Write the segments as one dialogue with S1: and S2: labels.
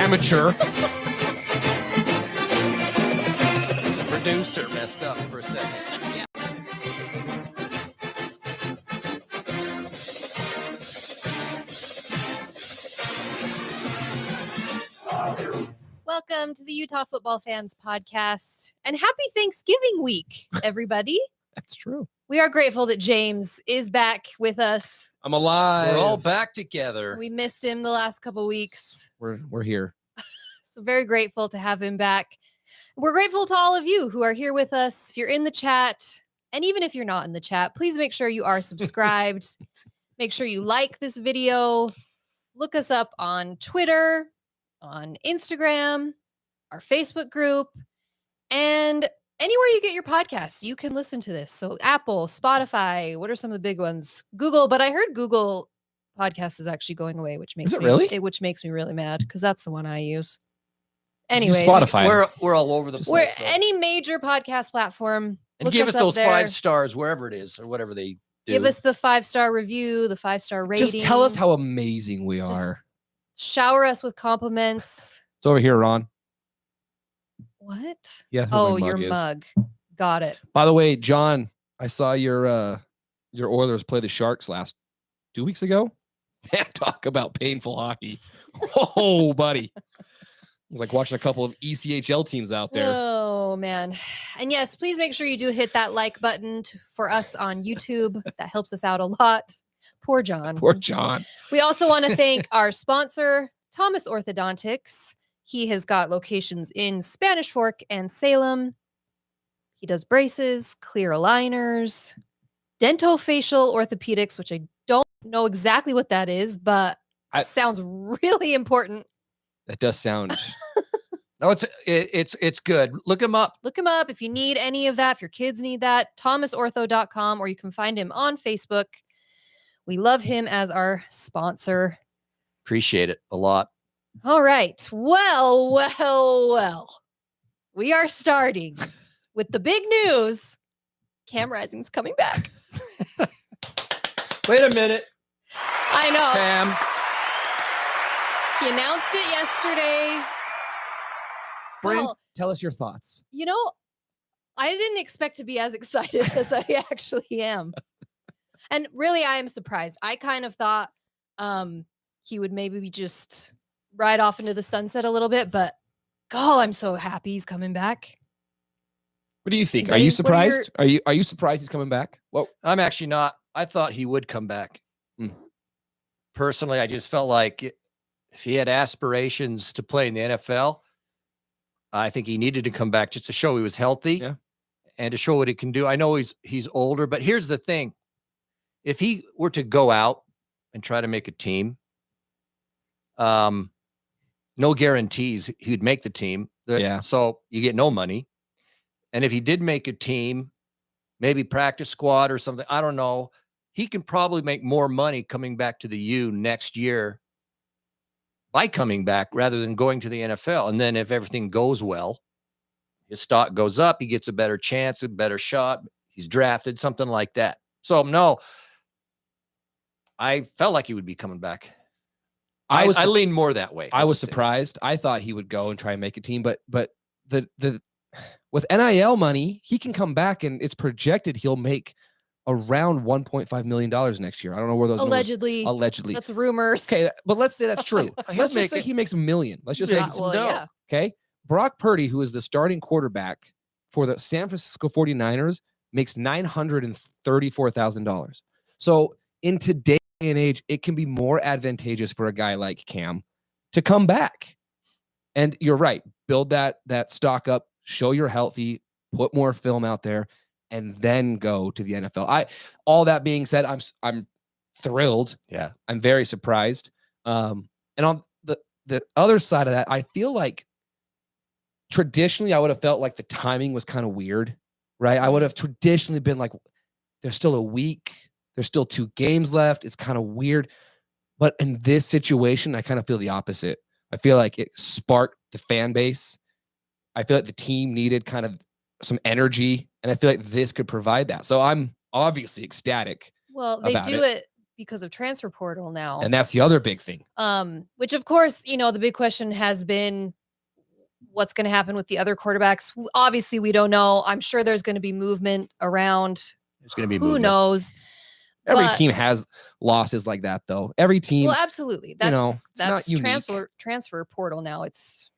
S1: amateur.
S2: Producer messed up for a second.
S3: Yeah. Welcome to the Utah Football Fans Podcast, and happy Thanksgiving week, everybody.
S1: That's true.
S3: We are grateful that James is back with us.
S1: I'm alive.
S2: We're all back together.
S3: We missed him the last couple weeks.
S1: We're here.
S3: So very grateful to have him back. We're grateful to all of you who are here with us. If you're in the chat, and even if you're not in the chat, please make sure you are subscribed. Make sure you like this video. Look us up on Twitter, on Instagram, our Facebook group, and anywhere you get your podcasts, you can listen to this. So Apple, Spotify, what are some of the big ones? Google, but I heard Google Podcast is actually going away, which makes which makes me really mad because that's the one I use. Anyways,
S1: Spotify.
S2: We're all over the place.
S3: Any major podcast platform.
S2: And give us those 5 stars wherever it is or whatever they do.
S3: Give us the 5-star review, the 5-star rating.
S1: Just tell us how amazing we are.
S3: Shower us with compliments.
S1: It's over here, Ron.
S3: What?
S1: Yeah.
S3: Your mug. Got it.
S1: By the way, John, I saw your Oilers play the Sharks 2 weeks ago. Man, talk about painful hockey. Oh, buddy. It was like watching a couple of ECHL teams out there.
S3: Oh, man. And yes, please make sure you do hit that like button for us on YouTube. That helps us out a lot. Poor John.
S1: Poor John.
S3: We also want to thank our sponsor, Thomas Orthodontics. He has got locations in Spanish Fork and Salem. He does braces, clear aligners, dentofacial orthopedics, which I don't know exactly what that is, but sounds really important.
S1: That does sound.
S2: No, it's good. Look him up.
S3: Look him up if you need any of that. If your kids need that, thomasortho.com, or you can find him on Facebook. We love him as our sponsor.
S2: Appreciate it a lot.
S3: All right. Well. We are starting with the big news. Cam Rising's coming back.
S2: Wait a minute.
S3: I know.
S2: Cam.
S3: He announced it yesterday.
S1: Brent, tell us your thoughts.
S3: You know, I didn't expect to be as excited as I actually am. And really, I am surprised. I kind of thought he would maybe just ride off into the sunset a little bit, but God, I'm so happy he's coming back.
S1: What do you think? Are you surprised? Are you surprised he's coming back? Well,
S2: I'm actually not. I thought he would come back. Personally, I just felt like if he had aspirations to play in the NFL, I think he needed to come back just to show he was healthy and to show what he can do. I know he's older, but here's the thing. If he were to go out and try to make a team, no guarantees he'd make the team. So you get no money. And if he did make a team, maybe practice squad or something, I don't know, he can probably make more money coming back to the U next year by coming back rather than going to the NFL. And then if everything goes well, his stock goes up, he gets a better chance, a better shot. He's drafted, something like that. So no, I felt like he would be coming back. I lean more that way.
S1: I was surprised. I thought he would go and try and make a team, but the with NIL money, he can come back and it's projected he'll make around $1.5 million next year. I don't know where those
S3: allegedly. That's rumors.
S1: Okay, but let's say that's true. Let's just say he makes $1 million. Let's just say
S3: yeah.
S1: Okay. Brock Purdy, who is the starting quarterback for the San Francisco 49ers, makes $934,000. So in today's day and age, it can be more advantageous for a guy like Cam to come back. And you're right. Build that stock up, show you're healthy, put more film out there, and then go to the NFL. All that being said, I'm thrilled.
S2: Yeah.
S1: I'm very surprised. And on the other side of that, I feel like traditionally I would have felt like the timing was kind of weird, right? I would have traditionally been like, there's still a week, there's still 2 games left. It's kind of weird. But in this situation, I kind of feel the opposite. I feel like it sparked the fan base. I feel like the team needed kind of some energy, and I feel like this could provide that. So I'm obviously ecstatic.
S3: Well, they do it because of transfer portal now.
S1: And that's the other big thing.
S3: Which of course, the big question has been what's going to happen with the other quarterbacks. Obviously, we don't know. I'm sure there's going to be movement around.
S2: There's going to be
S3: Who
S2: movement.
S3: knows?
S1: Every team has losses like that, though. Every team.
S3: Well, absolutely. That's
S1: not unique.
S3: transfer portal now. It's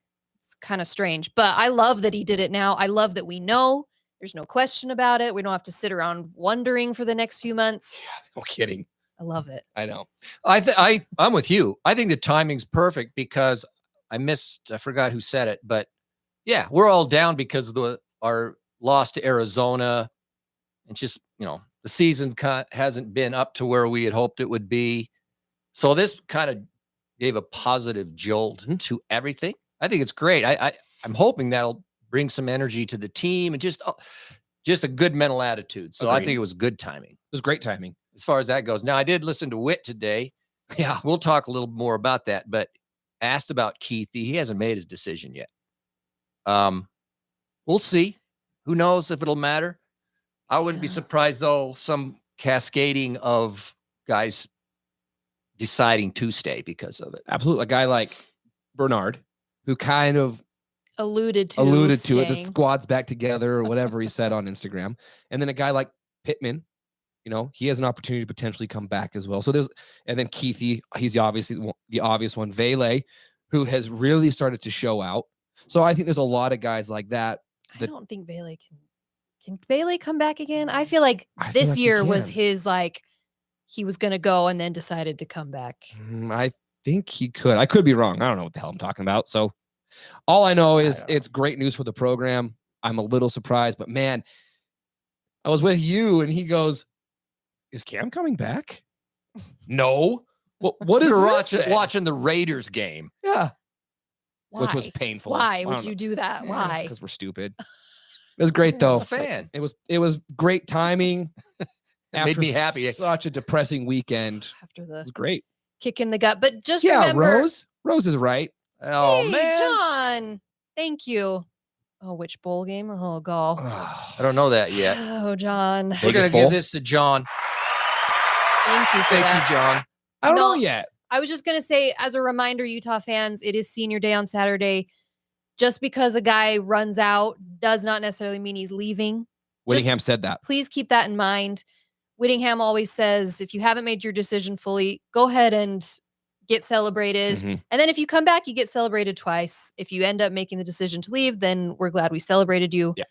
S3: kind of strange, but I love that he did it now. I love that we know. There's no question about it. We don't have to sit around wondering for the next few months.
S1: Yeah, no kidding.
S3: I love it.
S1: I know.
S2: I'm with you. I think the timing's perfect because I forgot who said it, but yeah, we're all down because of our loss to Arizona. And just, the season hasn't been up to where we had hoped it would be. So this kind of gave a positive jolt to everything. I think it's great. I'm hoping that'll bring some energy to the team and just a good mental attitude. So I think it was good timing. It
S1: was great timing
S2: as far as that goes. Now, I did listen to Witt today.
S1: Yeah.
S2: We'll talk a little more about that, but asked about Keithy. He hasn't made his decision yet. We'll see. Who knows if it'll matter? I wouldn't be surprised, though, some cascading of guys deciding to stay because of it.
S1: Absolutely. A guy like Bernard, who kind of
S3: alluded to
S1: it. The squad's back together or whatever he said on Instagram. And then a guy like Pittman, he has an opportunity to potentially come back as well. So and then Keithy, he's obviously the obvious one. Vele, who has really started to show out. So I think there's a lot of guys like that.
S3: I don't think Vele can Vele come back again? I feel like this year was his, he was going to go and then decided to come back.
S1: I think he could. I could be wrong. I don't know what the hell I'm talking about. So all I know is it's great news for the program. I'm a little surprised, but man, I was with you and he goes, "Is Cam coming back?" No. What is
S2: You're watching the Raiders game?
S1: Yeah.
S3: Why?
S1: Which was painful.
S3: Why would you do that? Why?
S1: Because we're stupid. It was great though.
S2: Fan.
S1: It was great timing.
S2: Made me happy.
S1: Such a depressing weekend.
S3: After
S1: it was great.
S3: Kick in the gut. But just remember,
S1: Rose is right.
S2: Oh
S3: hey,
S2: man.
S3: John. Thank you. Oh, which bowl game? Oh, golf.
S2: I don't know that yet.
S3: Oh, John.
S2: We're going to give this to John.
S3: Thank you for that.
S2: Thank you, John.
S1: I don't know yet.
S3: I was just going to say, as a reminder, Utah fans, it is senior day on Saturday. Just because a guy runs out does not necessarily mean he's leaving.
S1: Whittingham said that.
S3: Please keep that in mind. Whittingham always says, if you haven't made your decision fully, go ahead and get celebrated.
S1: Mm-hmm.
S3: And then if you come back, you get celebrated twice. If you end up making the decision to leave, then we're glad we celebrated you.
S1: Yeah.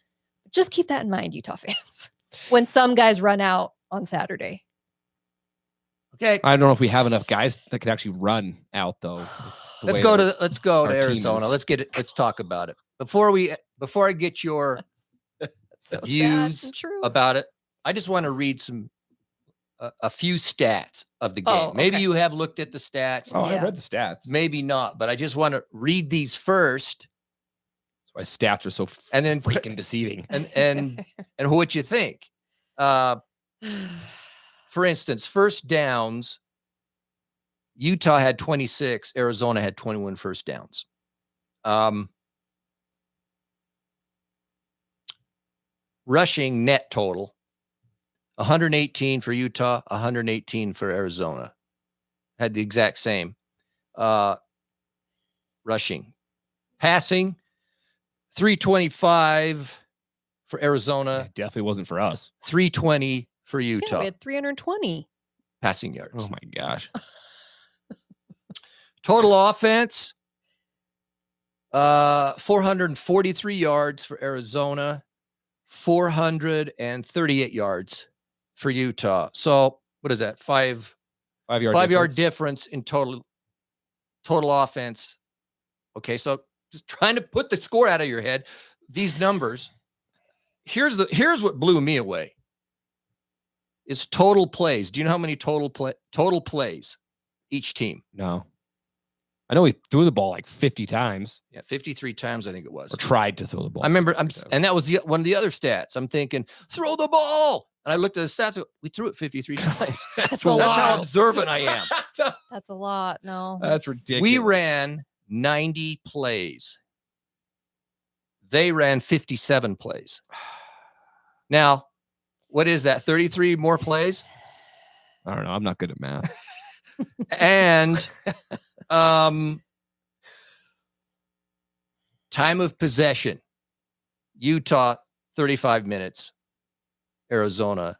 S3: Just keep that in mind, Utah fans, when some guys run out on Saturday.
S2: Okay.
S1: I don't know if we have enough guys that could actually run out though.
S2: Let's go to Arizona. Let's talk about it. Before I get your views about it, I just want to read a few stats of the game.
S3: Oh, okay.
S2: Maybe you have looked at the stats.
S1: Oh, I read the stats.
S2: Maybe not, but I just want to read these first.
S1: That's why stats are so freaking deceiving.
S2: And what you think. For instance, first downs, Utah had 26, Arizona had 21 first downs. Rushing net total, 118 for Utah, 118 for Arizona. Had the exact same. Rushing. Passing, 325 for Arizona.
S1: It definitely wasn't for us.
S2: 320 for Utah.
S3: Yeah, we had 320
S2: passing yards.
S1: Oh my gosh.
S2: Total offense, 443 yards for Arizona, 438 yards for Utah. So what is that? Five yard difference in total offense. Okay, so just trying to put the score out of your head. These numbers. Here's what blew me away. Is total plays. Do you know how many total plays each team?
S1: No. I know we threw the ball like 50 times.
S2: Yeah, 53 times I think it was.
S1: Or tried to throw the ball.
S2: I remember, and that was one of the other stats. I'm thinking, throw the ball. And I looked at the stats. We threw it 53 times.
S3: That's
S2: how observant I am.
S3: That's a lot. No.
S1: That's ridiculous.
S2: We ran 90 plays. They ran 57 plays. Now, what is that? 33 more plays?
S1: I don't know. I'm not good at math.
S2: And time of possession. Utah, 35 minutes. Arizona,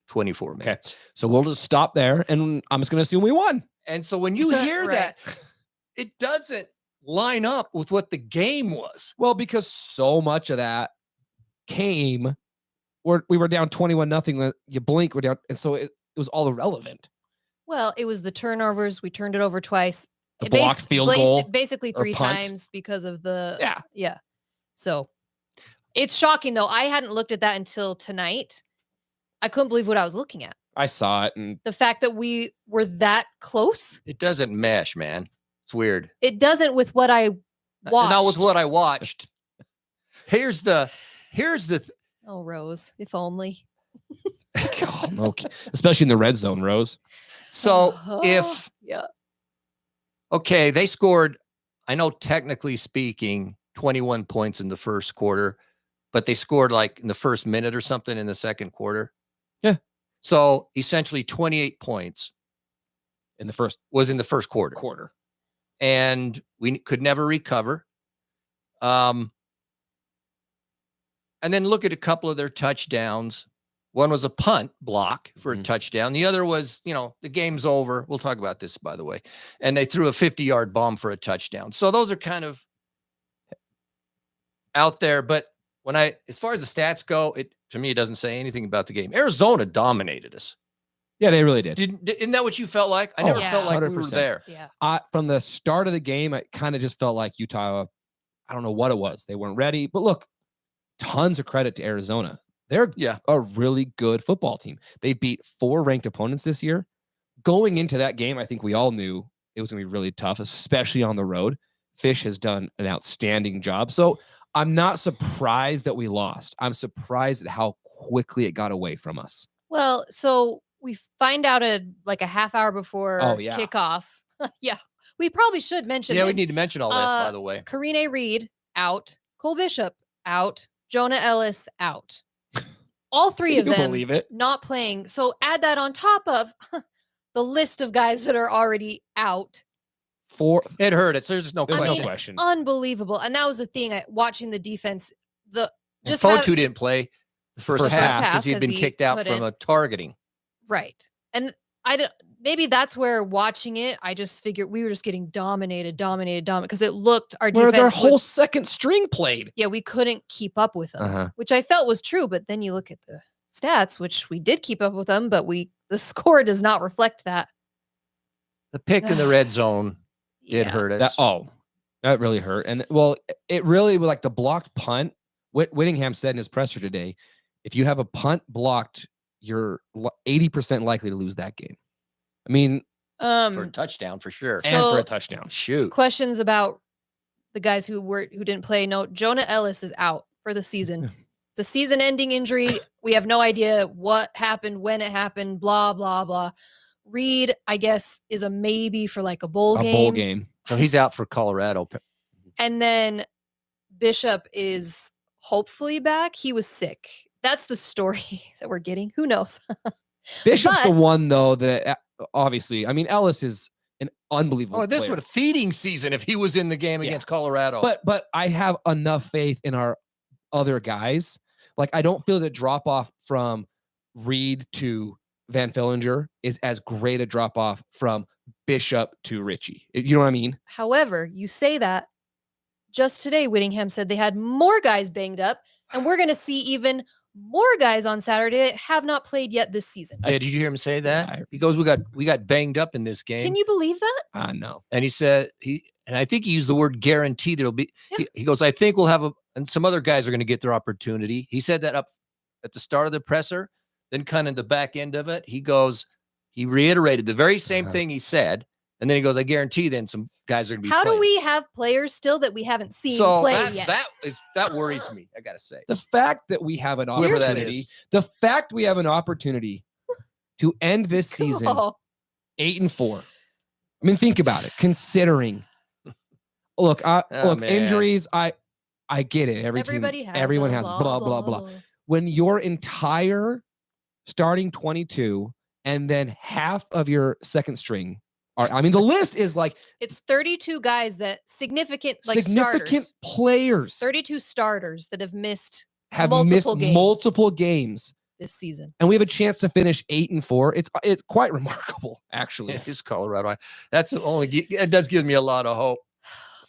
S2: 24 minutes.
S1: So we'll just stop there, and I'm just going to assume we won.
S2: And so when you hear
S3: Right.
S2: that, it doesn't line up with what the game was.
S1: Well, because so much of that came, we were down 21-0. You blink, we're down, and so it was all irrelevant.
S3: Well, it was the turnovers. We turned it over twice.
S1: The
S3: It
S1: blocked field goal,
S3: basically
S1: or
S3: 3
S1: punt.
S3: times because of the
S1: Yeah.
S3: So it's shocking though. I hadn't looked at that until tonight. I couldn't believe what I was looking at.
S1: I saw it, and
S3: The fact that we were that close.
S2: It doesn't mesh, man. It's weird.
S3: It doesn't with what I watched.
S2: Not with what I watched. Here's the
S3: Oh, Rose, if only.
S1: God, okay. Especially in the red zone, Rose.
S2: so if
S3: yeah.
S2: okay, they scored, I know technically speaking, 21 points in the first quarter, but they scored like in the first minute or something in the second quarter.
S1: Yeah.
S2: So essentially 28 points
S1: In the first
S2: was in the first quarter. And we could never recover. And then look at a couple of their touchdowns. One was a punt block for a touchdown. The other was, the game's over. We'll talk about this, by the way. And they threw a 50-yard bomb for a touchdown. So those are kind of out there. But as far as the stats go, to me, it doesn't say anything about the game. Arizona dominated us.
S1: Yeah, they really did.
S2: Isn't that what you felt like? I never felt like we were
S1: 100%.
S2: there.
S3: Yeah.
S1: From the start of the game, it kind of just felt like Utah, I don't know what it was. They weren't ready. But look, tons of credit to Arizona. They're a really good football team. They beat 4 ranked opponents this year. Going into that game, I think we all knew it was going to be really tough, especially on the road. Fish has done an outstanding job. So I'm not surprised that we lost. I'm surprised at how quickly it got away from us.
S3: Well, so we find out a half hour before kickoff. Yeah. We probably should mention
S2: Yeah,
S3: this.
S2: we need to mention all this, by the way.
S3: Karine Reed out. Cole Bishop out. Jonah Ellis out. All 3 of them
S1: believe it?
S3: Not playing. So add that on top of the list of guys that are already out.
S2: It hurt us. There's no
S1: There's
S2: question.
S1: no question.
S3: Unbelievable. And that was the thing. Watching the defense,
S2: Fotu didn't play the first half because he'd been kicked out from a targeting.
S3: Right. And maybe that's where watching it, I just figured we were just getting dominated because it looked our defense.
S1: Their whole second string played.
S3: Yeah, we couldn't keep up with them, which I felt was true. But then you look at the stats, which we did keep up with them, but the score does not reflect that.
S2: The pick in the red zone did hurt us.
S1: That really hurt. And it really was like the blocked punt. Whittingham said in his presser today, if you have a punt blocked, you're 80% likely to lose that game. I mean,
S2: for a touchdown for sure.
S1: And for a touchdown.
S2: Shoot.
S3: Questions about the guys who didn't play. No, Jonah Ellis is out for the season. It's a season-ending injury. We have no idea what happened, when it happened, blah, blah, blah. Reed, I guess, is a maybe for like a bowl game.
S2: So he's out for Colorado.
S3: And then Bishop is hopefully back. He was sick. That's the story that we're getting. Who knows?
S1: Bishop's the one, though, that obviously, I mean, Ellis is an unbelievable
S2: this
S1: player.
S2: was a feeding season if he was in the game against Colorado.
S1: But I have enough faith in our other guys. Like, I don't feel the drop off from Reed to Van Fillinger is as great a drop off from Bishop to Richie. You know what I mean?
S3: However, you say that. Just today, Whittingham said they had more guys banged up, and we're going to see even more guys on Saturday that have not played yet this season.
S2: Yeah, did you hear him say that? He goes, we got banged up in this game.
S3: Can you believe that?
S1: No.
S2: And he said and I think he used the word guarantee there'll be. Yeah. He goes, I think we'll have and some other guys are going to get their opportunity. He said that up at the start of the presser, then kind of the back end of it. He reiterated the very same thing he said. And then he goes, I guarantee then some guys are going to be
S3: How
S2: playing.
S3: do we have players still that we haven't seen play yet?
S2: That worries me, I got to say.
S1: The fact that we have an opportunity, to end this season 8-4. I mean, think about it. Considering, look, injuries, I get it. Everyone has blah, blah, blah. When your entire starting 22 and then half of your second string are, I mean, the list is like
S3: It's 32 guys that significant starters.
S1: players
S3: 32 starters that have missed
S1: have
S3: multiple
S1: missed
S3: games.
S1: multiple games
S3: This season.
S1: and we have a chance to finish 8-4. It's quite remarkable, actually.
S2: This is Colorado. That's the only. It does give me a lot of hope.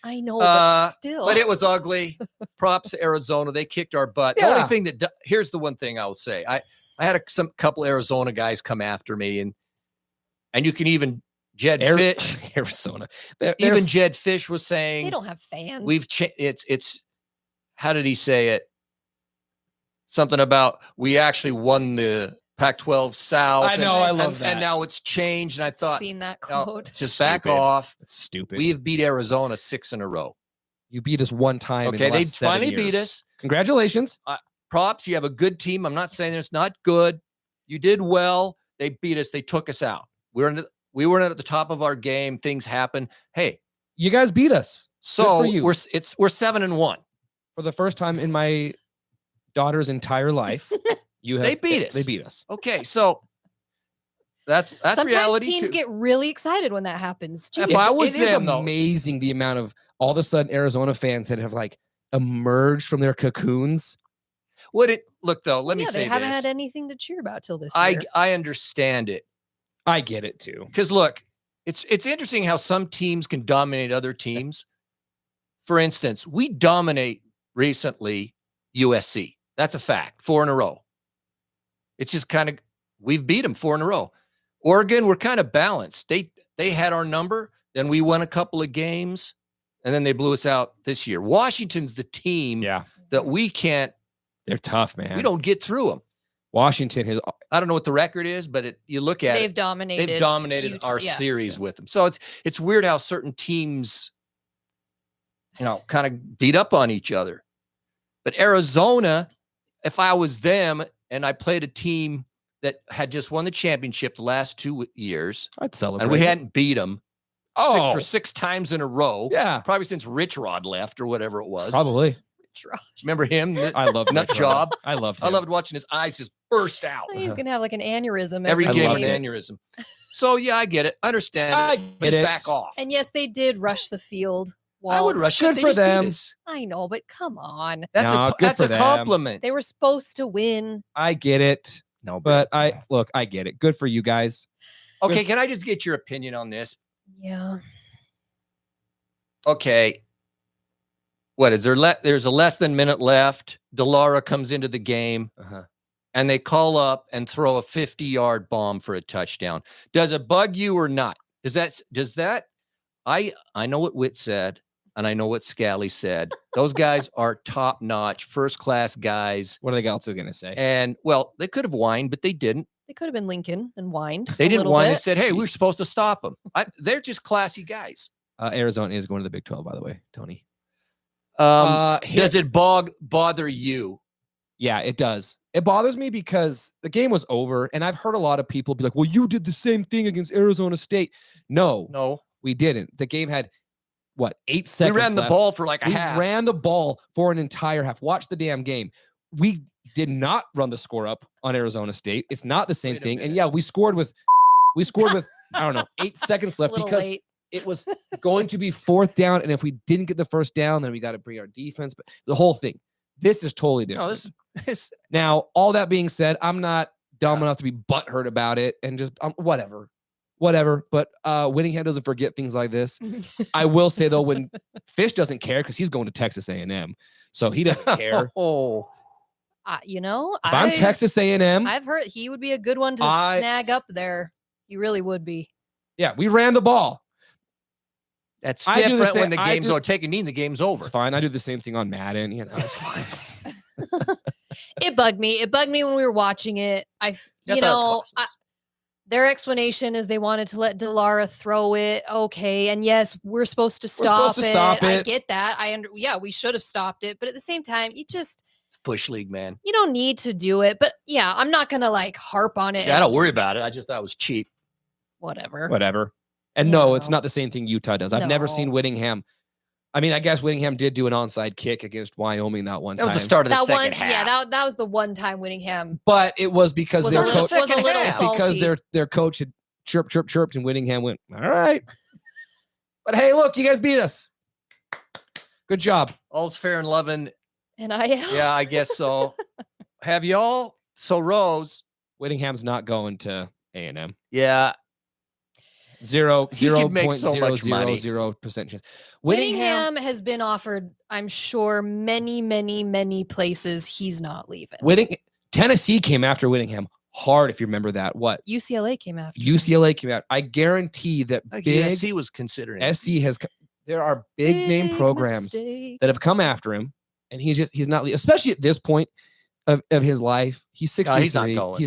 S3: I know, but still.
S2: But it was ugly. Props to Arizona. They kicked our butt. The only thing here's the one thing I will say. I had some couple Arizona guys come after me, and you can even Jed Fish,
S1: Arizona.
S2: Even Jed Fish was saying
S3: they don't have fans.
S2: It's how did he say it? Something about we actually won the Pac-12 South.
S1: I know, I love that.
S2: And now it's changed. And I thought,
S3: seen that quote.
S2: Just back off.
S1: It's stupid.
S2: We've beat Arizona 6 in a row.
S1: You beat us one time.
S2: Okay,
S1: in the
S2: they
S1: last 7
S2: finally
S1: years.
S2: beat us.
S1: Congratulations.
S2: Props. You have a good team. I'm not saying it's not good. You did well. They beat us. They took us out. We weren't at the top of our game. Things happen. Hey,
S1: you guys beat us.
S2: So
S1: for you.
S2: we're 7-1
S1: for the first time in my daughter's entire life. They beat us. They beat us.
S2: Okay, so that's
S3: Sometimes
S2: reality.
S3: Teams get really excited when that happens.
S2: If I was them, though,
S1: amazing the amount of all of a sudden Arizona fans that have like emerged from their cocoons.
S2: Look though? Let me say
S3: they haven't
S2: this.
S3: had anything to cheer about till this year.
S2: I understand it.
S1: I get it too.
S2: Because look, it's interesting how some teams can dominate other teams. For instance, we dominate recently USC. That's a fact. 4 in a row. It's just kind of we've beat them 4 in a row. Oregon, we're kind of balanced. They had our number, then we won a couple of games, and then they blew us out this year. Washington's the team that we can't.
S1: They're tough, man.
S2: We don't get through them.
S1: Washington has.
S2: I don't know what the record is, but you look at
S3: they've dominated.
S2: They've dominated our series with them. So it's weird how certain teams, kind of beat up on each other. But Arizona, if I was them and I played a team that had just won the championship the last 2 years,
S1: I'd celebrate.
S2: And we hadn't beat them for 6 times in a row.
S1: Yeah,
S2: probably since Rich Rod left or whatever it was.
S1: Probably.
S2: Remember him?
S1: I loved
S2: Nut Job.
S1: I loved him.
S2: I loved watching his eyes just burst out.
S3: He's gonna have like an aneurysm
S2: every game. An aneurysm. So yeah, I get it. Understand. Just back off.
S3: And yes, they did rush the field.
S2: I would rush.
S1: Good for them.
S3: I know, but come on.
S2: That's a compliment.
S3: They were supposed to win.
S1: I get it. No, but I get it. Good for you guys.
S2: Okay, can I just get your opinion on this?
S3: Yeah.
S2: Okay. What is there? There's a less than minute left. DeLaura comes into the game, and they call up and throw a 50-yard bomb for a touchdown. Does it bug you or not? Does that? I know what Witt said, and I know what Scalley said. Those guys are top-notch, first-class guys.
S1: What are they also going to say?
S2: And well, they could have whined, but they didn't.
S3: They could have been Lincoln and whined.
S2: They didn't whine. They said, "Hey, we're supposed to stop them." They're just classy guys.
S1: Arizona is going to the Big 12, by the way, Tony.
S2: Does it bother you?
S1: Yeah, it does. It bothers me because the game was over, and I've heard a lot of people be like, "Well, you did the same thing against Arizona State." No, we didn't. The game had 8 seconds.
S2: We ran the ball for like a half.
S1: We ran the ball for an entire half. Watch the damn game. We did not run the score up on Arizona State. It's not the same thing. And yeah, we scored with I don't know 8 seconds left because
S3: late.
S1: It was going to be 4th down, and if we didn't get the first down, then we got to bring our defense. But the whole thing, this is totally different.
S2: No, this
S1: Now, all that being said, I'm not dumb enough to be butthurt about it, and just whatever. But Whittingham doesn't forget things like this. I will say though, when Fish doesn't care because he's going to Texas A&M, so he doesn't care.
S3: If
S1: I'm Texas A&M,
S3: I've heard he would be a good one to snag up there. He really would be.
S1: Yeah, we ran the ball.
S2: That's different when the game's over. Take a knee and the game's over.
S1: It's fine. I do the same thing on Madden. It's fine.
S3: It bugged me. It bugged me when we were watching it. Their explanation is they wanted to let DeLaura throw it. Okay, and yes, we're supposed to stop it. I get that. We should have stopped it, but at the same time, it's
S2: Bush League, man.
S3: You don't need to do it, but yeah, I'm not gonna harp on it.
S2: Yeah, I don't worry about it. I just thought it was cheap.
S3: Whatever.
S1: And no, it's not the same thing Utah does. I've never seen Whittingham I mean, I guess Whittingham did do an onside kick against Wyoming that one
S2: That
S1: time.
S2: was the start of the
S3: That
S2: second
S3: one,
S2: half.
S3: yeah, that was the one time Whittingham
S1: But it was because
S3: was
S1: their
S3: a little,
S1: coach,
S3: was a little
S2: half.
S3: salty.
S1: because their coach had chirped, and Whittingham went, all right. But hey, look, you guys beat us. Good job.
S2: All's fair in loving.
S3: And I
S2: Yeah, I guess so. Have y'all? So Rose,
S1: Whittingham's not going to A&M.
S2: yeah,
S1: Zero
S2: He could make so much money.
S1: 0.000% chance.
S3: Whittingham has been offered, I'm sure, many places. He's not leaving.
S1: Tennessee came after Whittingham hard, if you remember that. What?
S3: UCLA came after.
S1: UCLA came out. I guarantee that
S2: yes, he was considering.
S1: SC has. There are big name programs that have come after him, and he's not, especially at this point of his life. He's 63.
S2: He's not going.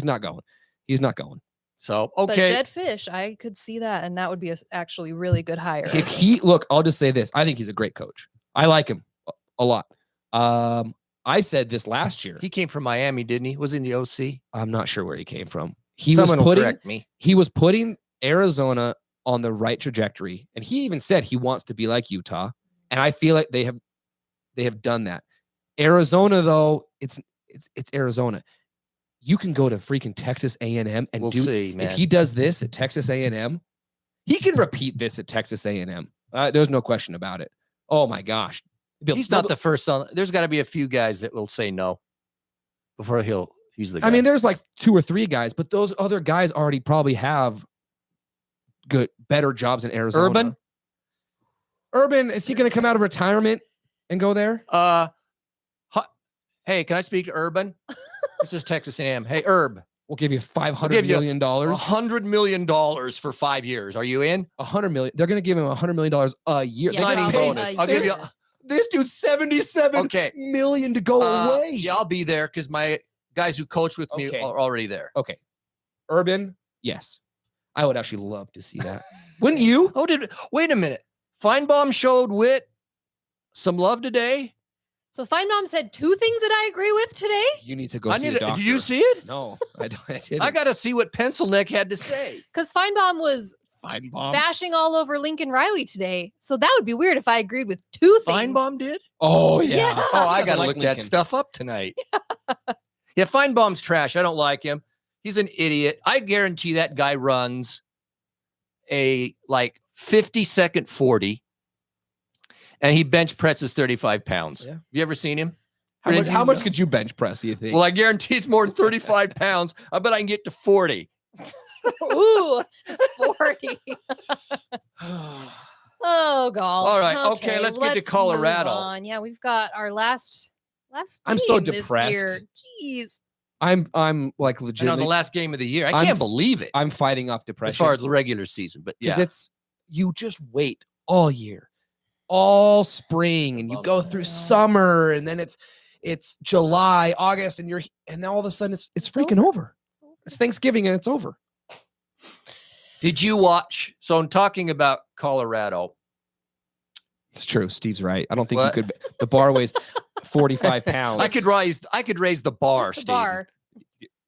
S1: He's not going.
S2: So
S3: But
S2: okay,
S3: Jed Fish, I could see that, and that would be a actually really good hire.
S1: If I'll just say this. I think he's a great coach. I like him a lot. I said this last year.
S2: he came from Miami, didn't he? Was in the OC.
S1: I'm not sure where he came from. He was putting Arizona on the right trajectory, and he even said he wants to be like Utah. And I feel like they have done that. Arizona, though, it's Arizona. You can go to freaking Texas A&M and
S2: We'll see, man.
S1: If he does this at Texas A&M, he can repeat this at Texas A&M. There's no question about it. Oh my gosh.
S2: He's not the first on. There's got to be a few guys that will say no before he's the guy.
S1: I mean, there's like 2 or 3 guys, but those other guys already probably have better jobs in Arizona. Urban, is he going to come out of retirement and go there?
S2: Hey, can I speak to Urban? This is Texas A&M. Hey, Herb,
S1: We'll give you $500 million.
S2: $100 million for 5 years. Are you in?
S1: $100 million. They're going to give him $100 million a year.
S3: Yeah,
S2: Signing
S3: probably
S2: bonus.
S3: a
S2: I'll give you.
S3: year.
S1: This dude's $77 million to go away.
S2: Yeah, I'll be there because my guys who coach with me
S1: Okay.
S2: are already there.
S1: Okay. Urban, yes. I would actually love to see that. Wouldn't you?
S2: Wait a minute. Feinbaum showed Witt some love today.
S3: So Feinbaum said 2 things that I agree with today.
S1: You need to go to the doctor.
S2: Did you see it?
S1: No, I didn't.
S2: I got to see what Pencilneck had to say.
S3: Because Feinbaum was
S1: Feinbaum.
S3: bashing all over Lincoln Riley today. So that would be weird if I agreed with 2 things.
S2: Feinbaum did?
S1: Oh, yeah.
S3: Yeah.
S2: Oh, I
S1: He
S2: got to
S1: doesn't
S2: look
S1: like
S2: that
S1: Lincoln.
S2: stuff up tonight. Yeah, Feinbaum's trash. I don't like him. He's an idiot. I guarantee that guy runs a 50-second 40, and he bench presses 35 pounds.
S1: Yeah.
S2: You ever seen him?
S1: How much could you bench press, do you think?
S2: Well, I guarantee it's more than 35 pounds. I bet I can get to 40.
S3: Ooh, 40. Oh, golf.
S2: All right. Okay, let's get to
S3: move
S2: Colorado.
S3: on. Yeah, we've got our last
S1: I'm so
S3: game this
S1: depressed.
S3: year. Jeez.
S1: I'm like
S2: I know, the
S1: legitimately.
S2: last game of the year. I
S1: I'm-
S2: can't believe it.
S1: I'm fighting off depression.
S2: As far as the regular season, but yeah.
S1: Because you just wait all year, all spring, and you
S2: Love
S1: go
S2: it.
S1: through summer, and then it's July, August, and now all of a sudden it's freaking over. It's Thanksgiving and it's over.
S2: Did you watch? So I'm talking about Colorado.
S1: It's true. Steve's right. I don't think
S2: What?
S1: you could. The bar weighs 45 pounds.
S2: I could raise the bar,
S3: Just the
S2: Steve.
S3: bar.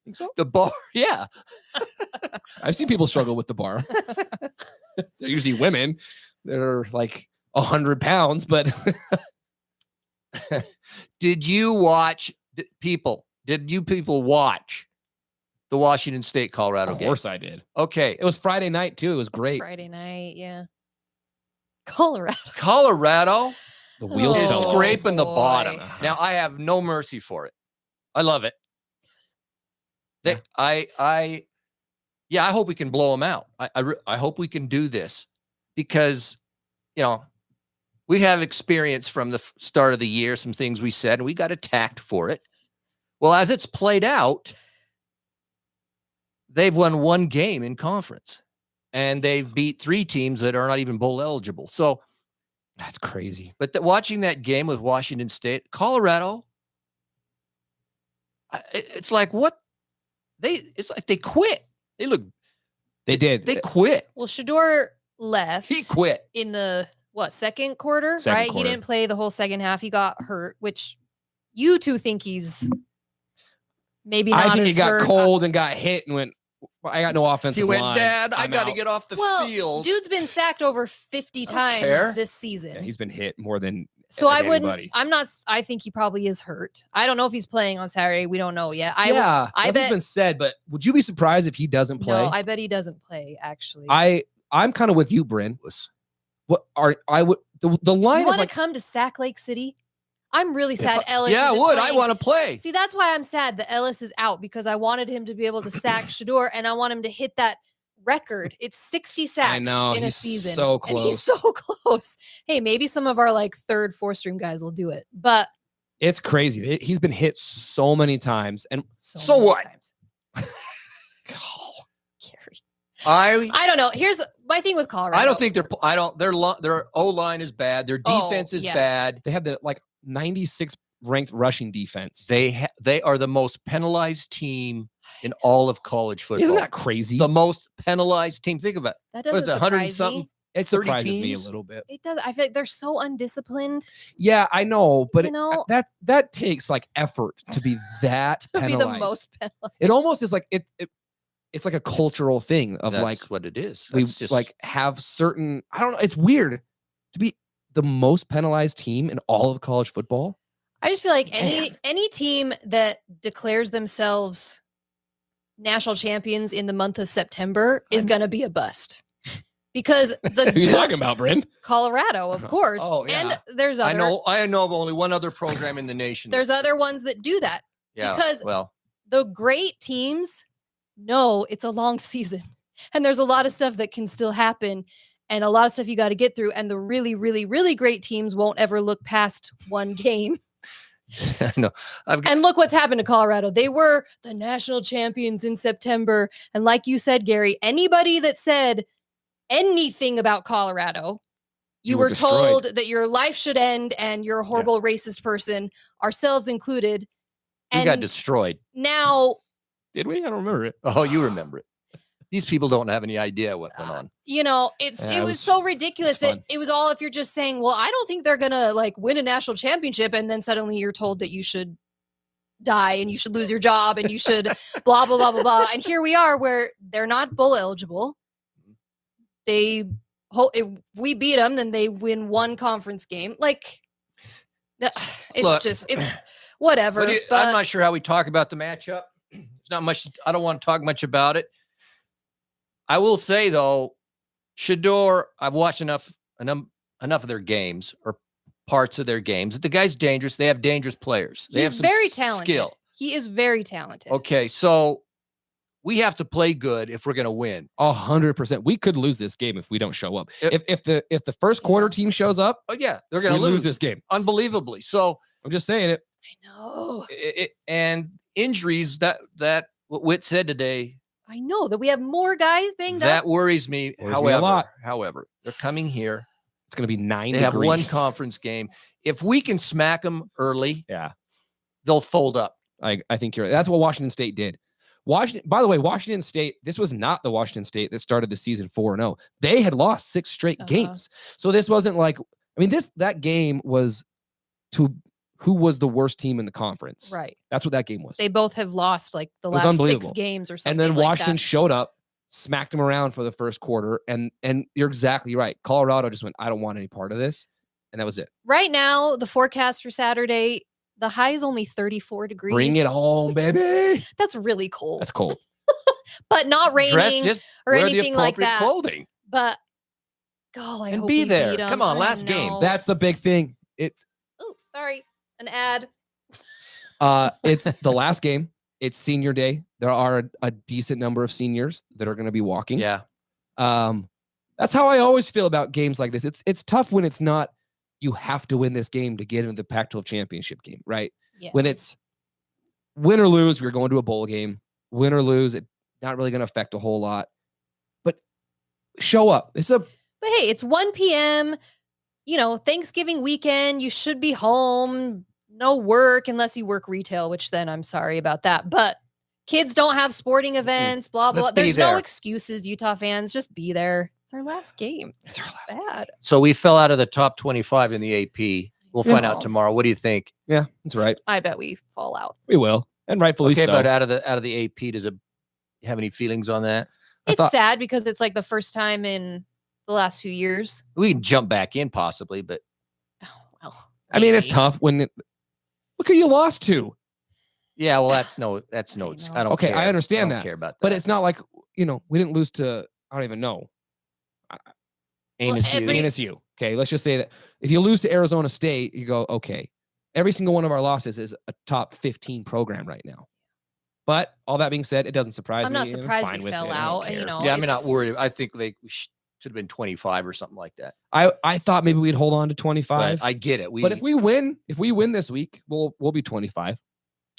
S1: Think so?
S2: The bar, yeah.
S1: I've seen people struggle with the bar. They're usually women that are like 100 pounds, but
S2: Did you watch people? Did you people watch the Washington State Colorado
S1: of
S2: game?
S1: course I did.
S2: Okay,
S1: It was Friday night too. It was great.
S3: Friday night, yeah. Colorado.
S2: Colorado
S1: The wheels
S2: is
S3: Oh,
S1: fell off.
S2: scraping the
S3: boy.
S2: bottom. Now I have no mercy for it. I love it. I hope we can blow them out. I hope we can do this because, we have experience from the start of the year, some things we said, and we got attacked for it. Well, as it's played out, they've won 1 game in conference, and they've beat 3 teams that are not even bowl eligible. So,
S1: That's crazy.
S2: but watching that game with Washington State, Colorado, it's like what it's like they quit.
S1: They did.
S2: They quit.
S3: Well, Shador left.
S2: He quit.
S3: in the second quarter,
S1: Second
S3: right?
S1: quarter.
S3: He didn't play the whole second half. He got hurt, which you 2 think he's maybe not
S1: I think
S3: as
S1: he got
S3: hurt.
S1: cold and got hit and went I got no offensive
S2: He went,
S1: line.
S2: Dad, I
S1: I'm
S2: got to
S1: out."
S2: get off the
S3: Well,
S2: field.
S3: dude's been sacked over 50 times
S2: care.
S3: this season.
S1: Yeah, he's been hit more than
S3: So I
S1: anybody.
S3: I think he probably is hurt. I don't know if he's playing on Saturday. We don't know yet.
S1: I
S3: I
S1: nothing's
S3: bet
S1: been said, but would you be surprised if he doesn't play?
S3: no, I bet he doesn't play actually.
S1: I'm kind of with you, Bryn. What are I would the line
S3: You
S1: is
S3: want to
S1: like
S3: come to Sack Lake City? I'm really sad Ellis
S2: Yeah, I
S3: isn't
S2: would. I
S3: playing.
S2: want to play.
S3: See, that's why I'm sad that Ellis is out because I wanted him to be able to sack Shador and I want him to hit that record. It's 60 sacks in a
S1: he's
S3: season.
S1: so
S3: And he's
S1: close.
S3: so close. Hey, maybe some of our like third, fourth string guys will do it. But
S1: it's crazy. He's been hit so many times. And
S3: so
S2: what?
S3: Times. Gary.
S2: I
S3: don't know. Here's my thing with Colorado.
S2: don't think their O-line is bad. Their defense is bad.
S1: they have the like 96th ranked rushing defense.
S2: They are the most penalized team in all of college football.
S1: Isn't that crazy?
S2: The most penalized team. Think about
S3: That
S2: it.
S3: doesn't
S2: What is it, 100 and
S3: surprise
S2: something?
S3: me.
S1: It
S2: 30
S1: surprises me a
S2: teams?
S1: little bit.
S3: It does. I feel like they're so undisciplined.
S1: Yeah, I know, but
S3: You know-
S1: that takes like effort to be that
S3: To be
S1: penalized.
S3: the most penalized.
S1: It almost is like it's like a cultural thing of
S2: That's
S1: like
S2: what it is.
S1: we
S2: That's just
S1: like have certain, I don't know, it's weird to be the most penalized team in all of college football.
S3: I just feel like
S1: Man.
S3: any team that declares themselves national champions in the month of September is going to be a bust. Because
S1: Who are you talking about, Bryn?
S3: Colorado, of course.
S1: Oh, yeah.
S3: And there's other
S2: I know of only one other program in the nation.
S3: there's other ones that do that.
S2: yeah,
S3: because-
S2: well,
S3: The great teams know it's a long season. And there's a lot of stuff that can still happen and a lot of stuff you got to get through. And the really, really, really great teams won't ever look past one game.
S2: I know.
S3: And look what's happened to Colorado. They were the national champions in September. And like you said, Gary, anybody that said anything about Colorado, you
S1: were
S3: were
S1: destroyed.
S3: told that your life should end and you're a horrible racist person, ourselves included.
S2: we
S3: And
S2: got destroyed.
S3: now,
S1: Did we? I don't remember it.
S2: Oh, you remember it. These people don't have any idea what went on.
S3: you know,
S1: Yeah,
S3: it
S1: it
S3: was
S1: was-
S3: so ridiculous
S1: fun.
S3: that it was all if you're just saying, well, I don't think they're gonna like win a national championship, and then suddenly you're told that you should die and you should lose your job and you should blah blah blah blah blah. And here we are where they're not bowl eligible. If we beat them, then they win one conference game. Like it's
S2: Look,
S3: it's whatever.
S2: I'm
S3: But
S2: not sure how we talk about the matchup. There's not much. I don't want to talk much about it. I will say though, Shador, I've watched enough of their games or parts of their games. The guy's dangerous. They have dangerous players. They have
S3: he's
S2: some
S3: very talented.
S2: skill.
S3: He is very talented.
S2: Okay, so we have to play good if we're going to win.
S1: 100%. We could lose this game if we don't show up.
S2: If-
S1: If the first quarter team shows up,
S2: Oh yeah, they're
S1: we
S2: going to
S1: lose
S2: lose
S1: this game.
S2: unbelievably. So
S1: I'm just saying it.
S3: I know.
S2: and injuries that what Witt said today,
S3: I know that we have more guys banged
S2: that
S3: up.
S2: worries me.
S1: Worries me a lot.
S2: However, they're coming here.
S1: It's going to be 9
S2: They
S1: degrees.
S2: have one conference game. If we can smack them early,
S1: Yeah.
S2: they'll fold up.
S1: I think you're right. That's what Washington State did. By the way, Washington State, this was not the Washington State that started the season 4-0. They had lost 6 straight games. So this wasn't like, I mean, that game was to who was the worst team in the conference.
S3: Right.
S1: That's what that game was.
S3: They both have lost like the
S1: was
S3: last 6
S1: unbelievable.
S3: games or something.
S1: And then
S3: like
S1: Washington
S3: that.
S1: showed up, smacked them around for the first quarter, and you're exactly right. Colorado just went, I don't want any part of this, and that was it.
S3: Right now, the forecast for Saturday, the high is only 34 degrees.
S1: Bring it home, baby.
S3: That's really cold.
S1: That's cold.
S3: But not
S2: Dress
S3: raining
S2: just
S3: or
S2: wear
S3: anything
S2: the
S3: like
S2: appropriate
S3: that.
S2: clothing.
S3: But God, I
S2: And
S3: hope
S2: be
S3: we
S2: there.
S3: beat 'em.
S2: Come on,
S3: I
S2: last game.
S3: know.
S1: That's the big thing. It's
S3: Oh, sorry, an ad.
S1: it's the last game. It's senior day. There are a decent number of seniors that are going to be walking.
S2: Yeah.
S1: That's how I always feel about games like this. It's tough when it's not you have to win this game to get into the Pac-12 championship game, right?
S3: Yeah.
S1: When it's win or lose, we're going to a bowl game. Win or lose, it's not really going to affect a whole lot. But show up.
S3: But hey, it's 1 p.m. You know, Thanksgiving weekend. You should be home. No work unless you work retail, which then I'm sorry about that. But kids don't have sporting events, blah, blah.
S2: Let's be
S3: There's no
S2: there.
S3: excuses, Utah fans. Just be there. It's our last game.
S1: It's our last
S3: Sad.
S2: So we fell out of the top 25 in the AP. We'll find out
S3: Yeah.
S2: tomorrow. What do you think?
S1: Yeah, that's right.
S3: I bet we fall out.
S1: We will, and rightfully
S2: Okay,
S1: so.
S2: but out of the AP, have any feelings on that?
S3: It's sad because it's like the first time in the last few years.
S2: We can jump back in possibly, but
S3: Oh, well,
S1: I mean, it's
S3: maybe.
S1: tough when look who you lost to.
S2: yeah, well, that's no.
S3: I
S2: I don't.
S1: Okay,
S2: care.
S1: I understand
S2: don't
S1: that,
S2: care about that.
S1: But it's not like, we didn't lose to, I don't even know.
S2: Anus
S3: every-
S2: you.
S1: ASU. Okay, let's just say that if you lose to Arizona State, you go, okay, every single one of our losses is a top 15 program right now. But all that being said, it doesn't surprise
S3: I'm
S1: me.
S3: not
S1: and
S3: surprised
S1: fine
S3: we
S1: with
S3: fell
S1: it. I don't
S3: out,
S1: care.
S2: Yeah, I'm not
S3: it's-
S2: worried. I think they should have been 25 or something like that.
S1: I thought maybe we'd hold on to 25.
S2: But I get it.
S1: But if we win this week, we'll be 25.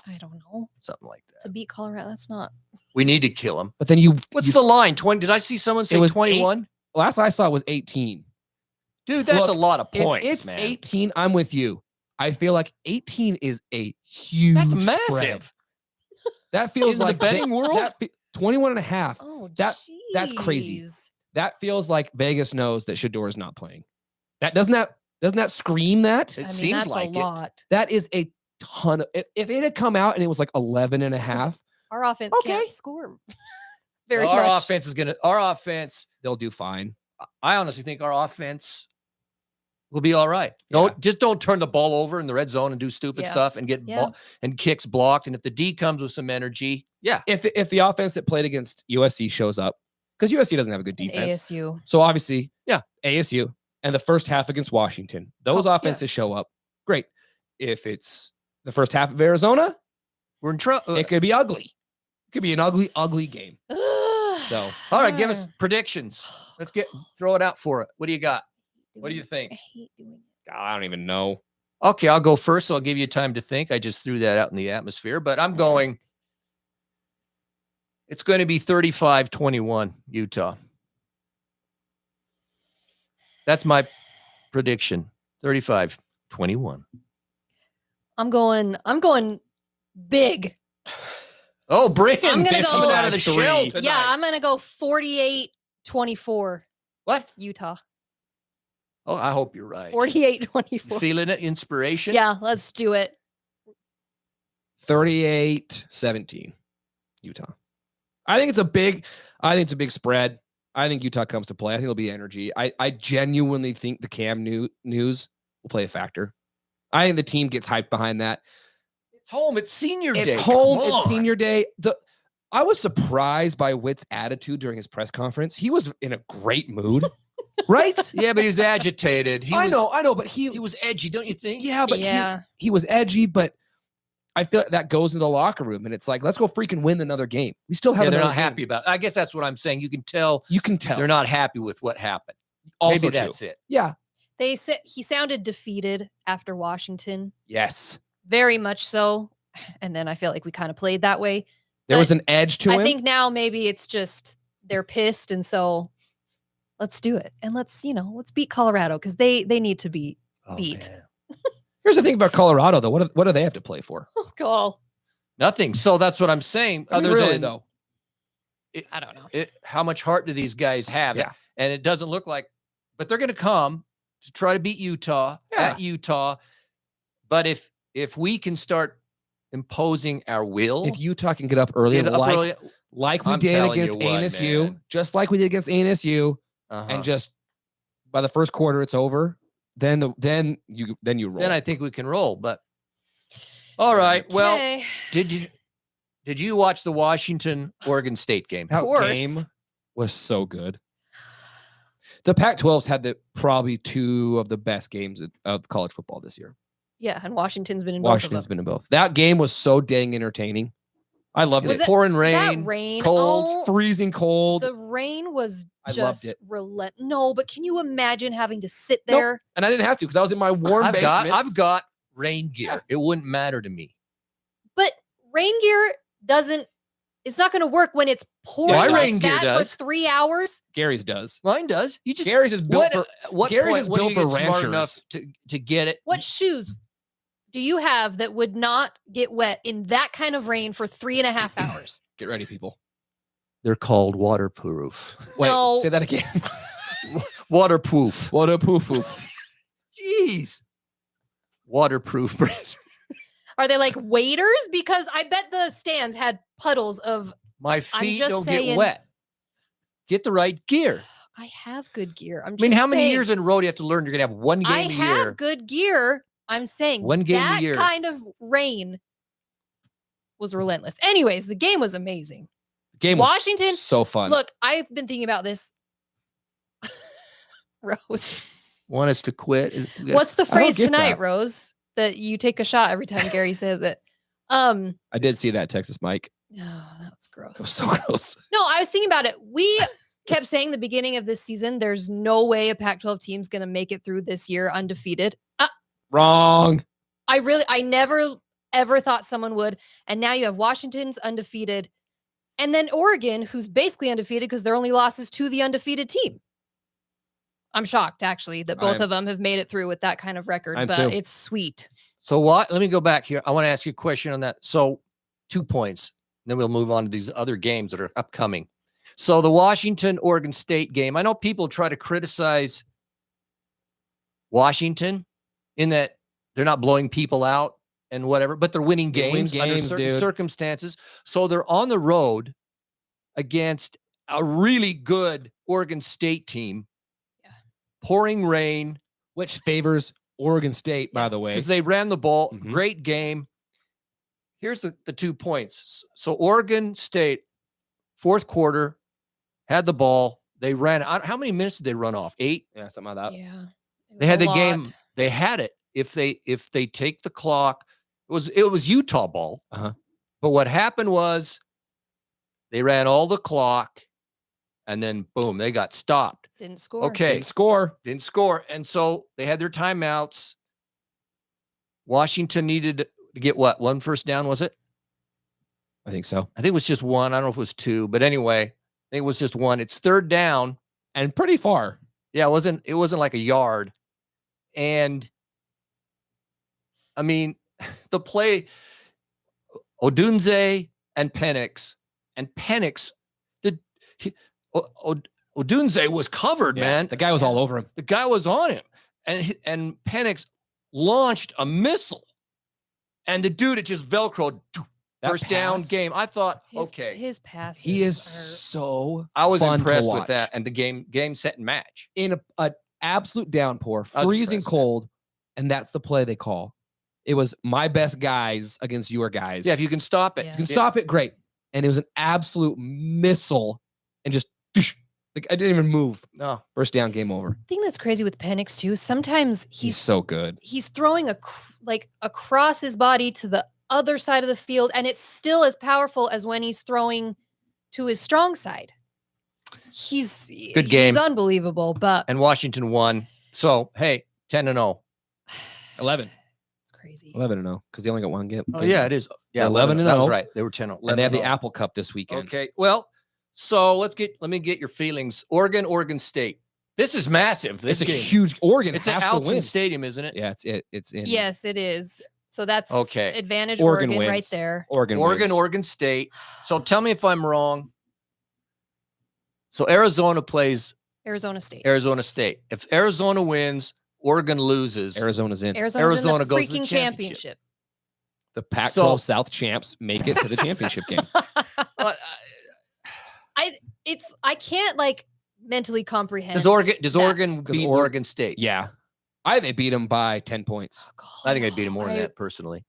S3: I don't know.
S2: something like that.
S3: To beat Colorado, that's not.
S2: We need to kill him.
S1: But then
S2: What's the line? 20? Did I see someone say
S1: was
S2: 21?
S1: last I saw it was 18.
S2: Dude, that's
S1: Look,
S2: a lot of
S1: If
S2: points,
S1: it's
S2: man.
S1: 18, I'm with you. I feel like 18 is a huge
S2: That's
S1: spread.
S2: massive.
S1: That feels
S2: In the
S1: like
S2: betting world?
S1: 21 and a half.
S3: Oh,
S1: That's crazy.
S3: jeez.
S1: That feels like Vegas knows that Shador is not playing. Doesn't that scream that?
S2: It
S3: I mean,
S2: seems
S3: that's
S2: like
S3: a
S2: it.
S3: lot.
S1: That is a ton of, if it had come out and it was like 11 and a half,
S3: Our offense
S1: Okay.
S3: can't score very
S2: Our
S3: much.
S2: offense is our offense,
S1: they'll do fine.
S2: I honestly think our offense will be all right.
S1: Yeah.
S2: Don't turn the ball over in the red zone and do stupid
S3: Yeah.
S2: stuff and get
S3: Yeah.
S2: and kicks blocked. And if the D comes with some energy, yeah.
S1: If the offense that played against USC shows up, because USC doesn't have a good
S3: And
S1: defense.
S3: ASU.
S1: So obviously, yeah, ASU and the first half against Washington, those
S3: Oh, yeah.
S1: offenses show up. Great. If it's the first half of Arizona,
S2: We're in trouble.
S1: it could be ugly. It could be an ugly, ugly game. So
S2: All right, give us predictions. Let's throw it out for it. What do you got? What do you think?
S3: I hate doing it.
S1: I don't even know.
S2: Okay, I'll go first, so I'll give you time to think. I just threw that out in the atmosphere, but I'm going. It's going to be 35-21 Utah. That's my prediction. 35-21.
S3: I'm going big.
S2: Oh, Brandon
S3: I'm gonna
S2: coming
S3: go-
S2: out of the shell
S1: 5-3.
S2: tonight.
S3: Yeah, I'm gonna go 48-24
S2: What?
S3: Utah.
S2: Oh, I hope you're right.
S3: 48-24.
S2: Feeling it? Inspiration?
S3: Yeah, let's do it.
S1: 38-17 Utah. I think it's a big spread. I think Utah comes to play. I think it'll be energy. I genuinely think the Cam news will play a factor. I think the team gets hyped behind that.
S2: It's home. It's senior day.
S1: It's home.
S2: Come
S1: It's
S2: on.
S1: senior day. I was surprised by Witt's attitude during his press conference. He was in a great mood, right?
S2: Yeah, but he was agitated.
S1: I know, but he
S2: was edgy, don't you think?
S1: yeah, but
S3: Yeah.
S1: he was edgy, but I feel like that goes into the locker room and it's like, let's go freaking win another game. We still have
S2: Yeah, they're
S1: another
S2: not happy
S1: game.
S2: about it. I guess that's what I'm saying. You can tell
S1: You can tell.
S2: they're not happy with what happened.
S1: Also
S2: Maybe
S1: true.
S2: that's it.
S1: Yeah.
S3: They said he sounded defeated after Washington,
S1: Yes.
S3: very much so. And then I feel like we kind of played that way.
S1: There was
S3: But
S1: an edge to him.
S3: I think now maybe it's just they're pissed, and so let's do it and let's beat Colorado because they need to be beat.
S2: man.
S1: Here's the thing about Colorado, though. What do they have to play for?
S3: Oh god,
S2: Nothing. So that's what I'm saying.
S1: I mean,
S2: Other
S1: really,
S2: than
S1: though.
S3: I don't know.
S2: How much heart do these guys have?
S1: Yeah.
S2: And it doesn't look like, but they're going to come to try to beat Utah at Utah. But if we can start imposing our will,
S1: If Utah can get up early,
S2: get up early,
S1: like we
S2: I'm
S1: did
S2: telling
S1: against
S2: you what,
S1: ASU,
S2: man.
S1: just like we did against ASU,
S2: uh-huh.
S1: and just by the first quarter it's over, then you roll.
S2: then I think we can roll. But all right. Well,
S3: Okay.
S2: did you watch the Washington Oregon State game?
S1: that
S3: course.
S1: game was so good. The Pac-12's had probably two of the best games of college football this year.
S3: Yeah, and Washington's been in both of
S1: Washington's
S3: them.
S1: been in both. That game was so dang entertaining. I loved
S3: Was
S1: it.
S3: it-
S2: Pouring
S3: That
S2: rain.
S3: rain,
S2: cold,
S3: oh,
S1: Freezing cold.
S3: the rain was
S1: I loved
S3: just
S1: it.
S3: No, but can you imagine having to sit
S1: Nope.
S3: there?
S1: And I didn't have to because I was in my warm basement.
S2: I've got rain gear. It wouldn't matter to me.
S3: But rain gear doesn't. It's not going to work when it's pouring
S2: My
S3: like
S2: rain gear
S3: that
S2: does.
S3: for 3 hours.
S1: Gary's does.
S2: Mine does. You just
S1: Gary's is built
S2: what,
S1: for
S2: what
S1: Gary's
S2: point
S1: is
S2: when
S1: built
S2: you
S1: for
S2: get smart enough
S1: ranchers.
S2: to get it?
S3: What shoes do you have that would not get wet in that kind of rain for 3.5 hours?
S1: Get ready, people.
S2: They're called waterproof.
S1: Wait,
S3: No.
S1: say that again.
S2: Waterproof.
S1: What a poof.
S2: Jeez. Waterproof, Brent.
S3: Are they like waders? Because I bet the stands had puddles of
S2: My feet
S3: just
S2: don't
S3: saying-
S2: get wet. Get the right gear.
S3: I have good gear.
S2: I mean, how many years in a row do you have to learn you're going to have one game
S3: I
S2: a
S3: have
S2: year?
S3: good gear. I'm saying
S2: One game a
S3: that
S2: year.
S3: kind of rain was relentless. Anyways, the game was amazing.
S1: The game
S3: Washington,
S1: was so fun.
S3: Look, I've been thinking about this. Rose.
S2: Want us to quit?
S3: What's the
S1: I don't
S3: phrase
S1: get
S3: tonight,
S1: that.
S3: Rose? That you take a shot every time Gary says it.
S1: I did see that, Texas Mike.
S3: Oh, that's gross.
S1: It was so gross.
S3: No, I was thinking about it. We kept saying the beginning of this season, there's no way a Pac-12 team's going to make it through this year undefeated.
S1: Wrong.
S3: I never ever thought someone would. And now you have Washington's undefeated. And then Oregon, who's basically undefeated because their only loss is to the undefeated team. I'm shocked, actually, that both of them have made it through with that kind of record, but
S1: too.
S3: it's sweet.
S2: So what? Let me go back here. I want to ask you a question on that. So 2 points. Then we'll move on to these other games that are upcoming. So the Washington-Oregon State game. I know people try to criticize Washington in that they're not blowing people out and whatever, but they're winning
S1: They win
S2: games under
S1: games,
S2: certain
S1: dude.
S2: circumstances. So they're on the road against a really good Oregon State team.
S3: Yeah.
S2: Pouring rain.
S1: Which favors Oregon State, by the way.
S2: Because they ran the ball.
S1: Mhm.
S2: Great game. Here's the 2 points. So Oregon State, fourth quarter, had the ball. They ran. How many minutes did they run off? 8?
S1: Yeah, something like that.
S3: Yeah. it
S2: They
S3: was
S2: had
S3: a
S2: the game.
S3: lot.
S2: They had it. If they take the clock, it was Utah ball.
S1: Uh-huh.
S2: But what happened was they ran all the clock, and then boom, they got stopped.
S3: Didn't score.
S2: Okay.
S1: Didn't score.
S2: Didn't score. And so they had their timeouts. Washington needed to get what? 1 first down, was it?
S1: I think so.
S2: I think it was just 1. I don't know if it was 2, but anyway, I think it was just 1. It's third down.
S1: And pretty far.
S2: Yeah, it wasn't like a yard. And I mean, the play, Odunze and Penix. And Penix, Odunze was covered,
S1: Yeah,
S2: man.
S1: the guy was all over him.
S2: The guy was on him. And Penix launched a missile. And the dude, it just Velcroed.
S1: That
S2: First down
S1: pass,
S2: game. I thought,
S3: His,
S2: okay.
S3: His passes.
S1: He is
S3: are-
S1: so
S2: I was
S1: fun to
S2: impressed with
S1: watch.
S2: that. And the game, set, and match.
S1: In an absolute downpour,
S2: I was
S1: freezing
S2: impressed.
S1: cold, and that's the play they call. It was my best guys against your guys.
S2: Yeah, if you can stop it.
S3: Yeah.
S1: you can stop it, great. And it was an absolute missile, and just like I didn't even move.
S2: No.
S1: First down, game over.
S3: thing that's crazy with Penix too, sometimes
S1: He's so good.
S3: he's throwing across his body to the other side of the field, and it's still as powerful as when he's throwing to his strong side. He's
S2: Good game.
S3: He's unbelievable, but
S2: And Washington won. So, hey, 10-0.
S1: 11.
S3: it's crazy.
S1: 11-0 because they only got one game.
S2: Oh, yeah, it is. Yeah,
S1: 11
S2: That was
S1: 0.
S2: right. They were 10-0.
S1: And they have the
S2: 11-0.
S1: Apple Cup this weekend.
S2: Okay. Well, so let me get your feelings. Oregon State. This is massive. This
S1: It's a
S2: game.
S1: huge Oregon
S2: It's at
S1: has to win.
S2: Alton Stadium, isn't it?
S1: Yeah, it's in
S3: Yes, it is. So that's
S2: Okay.
S3: advantage
S1: Oregon
S3: Oregon right
S1: wins.
S3: there.
S1: Oregon. wins.
S2: Oregon State. So tell me if I'm wrong. So Arizona plays
S3: Arizona State.
S2: Arizona State. If Arizona wins, Oregon loses.
S1: Arizona's in.
S3: Arizona's in
S2: Arizona
S3: the
S2: goes to the
S3: freaking
S2: championship.
S3: championship.
S1: The Pac-12
S2: So-
S1: South champs make it to the championship game.
S2: Uh,
S3: I can't mentally comprehend.
S2: Does Oregon
S1: Because
S2: beat
S1: Oregon-
S2: Oregon State?
S1: Yeah, they beat them by 10 points.
S3: Oh, God.
S2: I think I'd beat him more than
S3: I-
S2: that personally.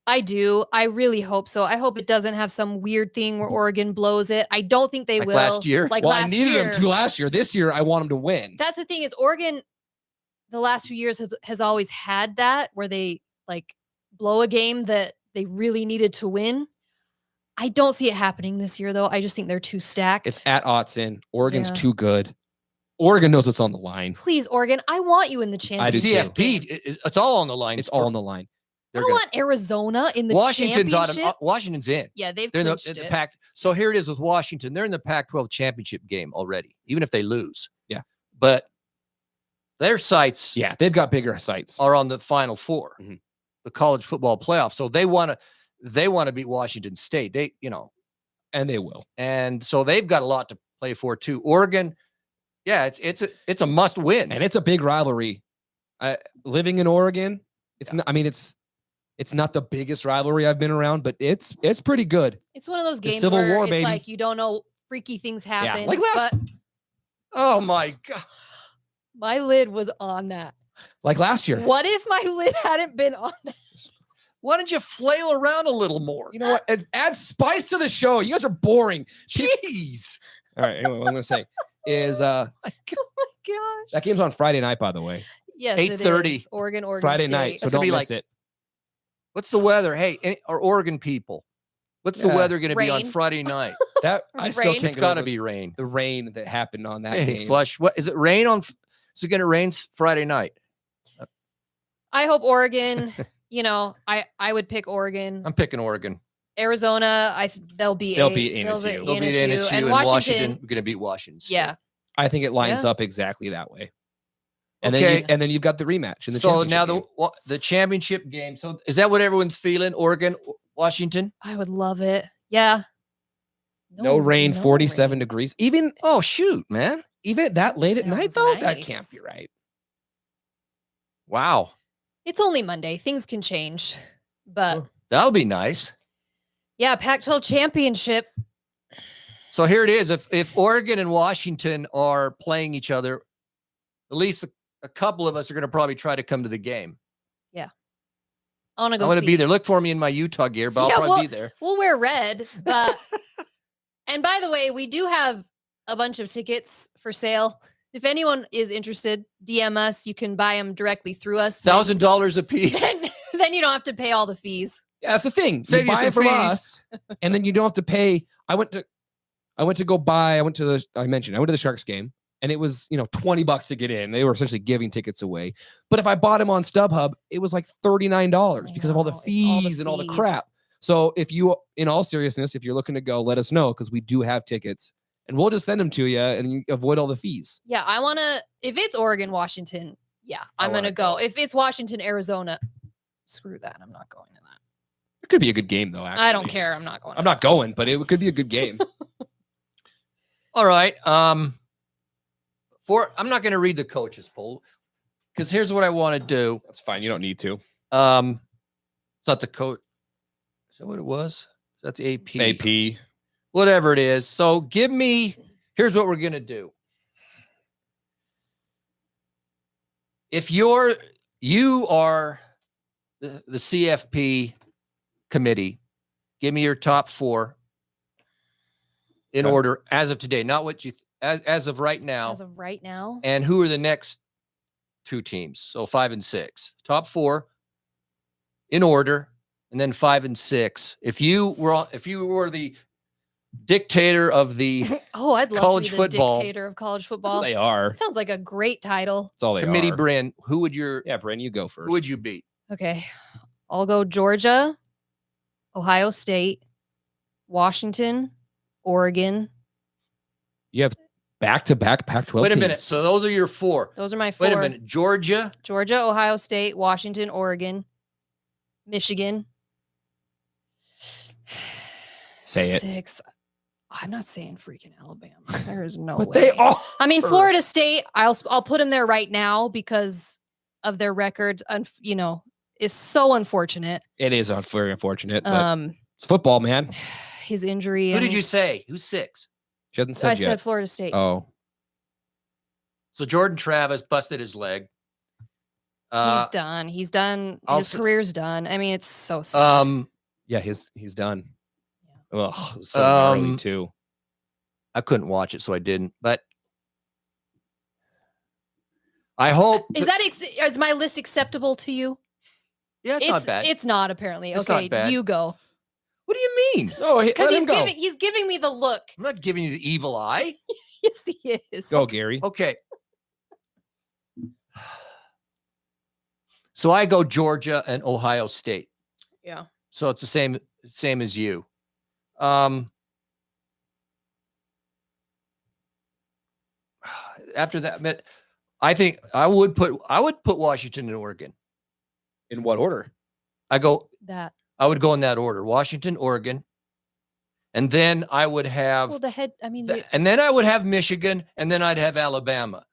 S3: I do. I really hope so. I hope it doesn't have some weird thing where Oregon blows it. I don't think they
S2: Like
S3: will.
S2: last year?
S3: Like
S1: Well, I
S3: last
S1: needed
S3: year.
S1: them to last year. This year, I want them to win.
S3: That's the thing is Oregon, the last few years has always had that where they blow a game that they really needed to win. I don't see it happening this year though. I just think they're too stacked.
S1: It's at Autzen. Oregon's
S3: Yeah.
S1: too good. Oregon knows what's on the line.
S3: Please, Oregon, I want you in the
S1: I do
S3: championship.
S1: too.
S2: CFP,
S3: game.
S2: it's all on the line.
S1: It's all on the line.
S3: I don't want Arizona in the
S2: Washington's
S3: championship.
S2: Washington's in.
S3: Yeah, they've
S2: They're in
S3: clinched
S2: the
S3: it.
S2: Pac. So here it is with Washington. They're in the Pac-12 championship game already, even if they lose.
S1: Yeah.
S2: But their sights
S1: Yeah, they've got bigger sights.
S2: are on the Final Four,
S1: Mhm.
S2: the college football playoff. So they want to beat Washington State.
S1: And they will.
S2: And so they've got a lot to play for too. Oregon, yeah, it's a must win.
S1: And it's a big rivalry. Living in Oregon, it's
S2: Yeah.
S1: not, I mean, it's It's not the biggest rivalry I've been around, but it's pretty good.
S3: It's one of those
S1: The
S3: games
S1: Civil
S3: where
S1: War,
S3: it's
S1: baby.
S3: like you don't know, freaky things happen.
S1: like last-
S3: but
S2: Oh my God.
S3: my lid was on that.
S1: Like last year.
S3: What if my lid hadn't been on that?
S2: Why don't you flail around a little more?
S1: You know what? Add spice to the show. You guys are boring.
S2: Jeez.
S1: All right. Anyway, what I'm gonna say is
S3: Oh my gosh.
S1: that game's on Friday night, by the way.
S3: Yes,
S2: 8:30.
S3: it is. Oregon
S1: Friday
S3: State.
S1: night. So
S2: That's gonna
S1: don't
S2: be
S1: miss
S2: like-
S1: it.
S2: What's the weather? Hey, our Oregon people. What's the
S1: Yeah.
S2: weather going to be on
S3: Rain.
S2: Friday night?
S1: That I still
S3: Rain.
S1: can't
S2: It's
S1: get
S2: got
S1: over
S2: to be rain.
S1: the rain that happened on that
S2: Hey,
S1: game.
S2: Flush. What is it? Rain on? Is it going to rain Friday night?
S3: I hope Oregon, I would pick Oregon.
S2: I'm picking Oregon.
S3: Arizona, they'll beat
S1: They'll beat NSU.
S2: They'll beat NSU
S3: and
S2: and
S3: Washington.
S2: We're going to beat Washington. State.
S3: Yeah.
S1: I think it lines
S3: Yeah.
S1: up exactly that way. And
S2: Okay.
S1: then you've got the rematch in the
S2: So
S1: championship
S2: now
S1: game.
S2: the championship game. So is that what everyone's feeling? Oregon, Washington.
S3: I would love it. Yeah.
S1: no rain,
S3: no
S1: 47
S3: rain.
S1: degrees. Even
S2: Oh shoot, man!
S1: at that late at night,
S3: Sounds
S1: though, that
S3: nice.
S1: can't be right.
S2: Wow,
S3: It's only Monday. Things can change. But
S1: Oh.
S2: that'll be nice.
S3: yeah, Pac-12 championship.
S2: So here it is. If Oregon and Washington are playing each other, at least a couple of us are going to probably try to come to the game.
S3: I want to
S2: I'm
S3: go
S2: going to
S3: see
S2: be
S3: it.
S2: there. Look for me in my Utah gear, but
S3: Yeah,
S2: I'll probably
S3: well-
S2: be there.
S3: We'll wear red, but and by the way, we do have a bunch of tickets for sale. If anyone is interested, DM us. You can buy them directly through us.
S2: $1,000 a piece.
S3: Then you don't have to pay all the fees.
S1: Yeah, that's the thing.
S2: Save
S1: you
S2: you
S1: buy
S2: some
S1: it from
S2: fees.
S1: us, and then you don't have to pay. I went to the Sharks game, and it was, $20 to get in. They were essentially giving tickets away. But if I bought them on StubHub, it was like $39 because of all the
S3: know, it's all the
S1: fees and all the
S3: fees.
S1: crap. So if you, in all seriousness, if you're looking to go, let us know, because we do have tickets, and we'll just send them to you, and you avoid all the fees.
S3: Yeah, I want to. If it's Oregon, Washington, yeah,
S2: I
S3: I'm
S2: wanna
S3: gonna go.
S2: go.
S3: If it's Washington, Arizona, screw that. I'm not going to that.
S1: It could be a good game, though. Actually.
S3: I don't care. I'm not going.
S1: I'm not going, but it could be a good game.
S2: All right. I'm not going to read the coaches poll because here's what I want to do.
S1: That's fine. You don't need to.
S2: It's not the coach. Is that what it was? Is that the AP?
S1: AP.
S2: Whatever it is. So here's what we're going to do. If you are the CFP committee, give me your top 4 in
S1: Okay.
S2: order as of today, not what you as of right now.
S3: As of right now,
S2: And who are the next 2 teams? So 5 and 6. Top 4 in order, and then 5 and 6. If you were the dictator of the
S3: oh, I'd love
S2: college
S3: to be the
S2: football.
S3: dictator of college
S1: That's all
S3: football.
S1: they are.
S3: Sounds like a great title.
S1: That's all they
S2: committee,
S1: are.
S2: Bryn, who would you
S1: go first.
S2: beat?
S3: Okay, I'll go Georgia, Ohio State, Washington, Oregon.
S1: You have back-to-back Pac-12
S2: Wait a minute.
S1: teams.
S2: So those are your 4.
S3: Those are my 4.
S2: Wait a minute. Georgia.
S3: Georgia, Ohio State, Washington, Oregon, Michigan.
S1: Say it.
S3: 6. I'm not saying freaking Alabama. There is no
S1: But
S3: way.
S1: they all.
S3: I mean,
S1: are.
S3: Florida State. I'll put them there right now because of their record. Is so unfortunate.
S1: It is very unfortunate, but it's football, man.
S3: His injury.
S2: Who
S3: and
S2: did you say? Who's 6?
S1: She hasn't
S3: I
S1: said
S3: said
S1: yet.
S3: Florida State.
S1: Oh,
S2: So Jordan Travis busted his leg.
S3: He's done. He's done.
S2: I'll
S3: His
S2: s-
S3: career's done. I mean, it's so sad.
S1: yeah, he's done. Ugh, it was so gnarly too.
S2: I couldn't watch it, so I didn't. But I hope
S3: Is my list acceptable to you?
S2: yeah, it's not bad.
S3: It's not apparently.
S2: It's not
S3: Okay,
S2: bad.
S3: you go.
S2: What do you mean?
S1: Oh, let
S3: Because
S1: him go.
S3: he's giving me the look.
S2: I'm not giving you the evil eye.
S3: Yes, he is.
S1: Go, Gary.
S2: Okay. So I go Georgia and Ohio State.
S3: Yeah.
S2: So it's the same as you. After that, but I think I would put Washington and Oregon.
S1: In what order?
S2: I would go in that order: Washington, Oregon, and then I would have,
S3: Well,
S2: and then I would have Michigan, and then I'd have Alabama.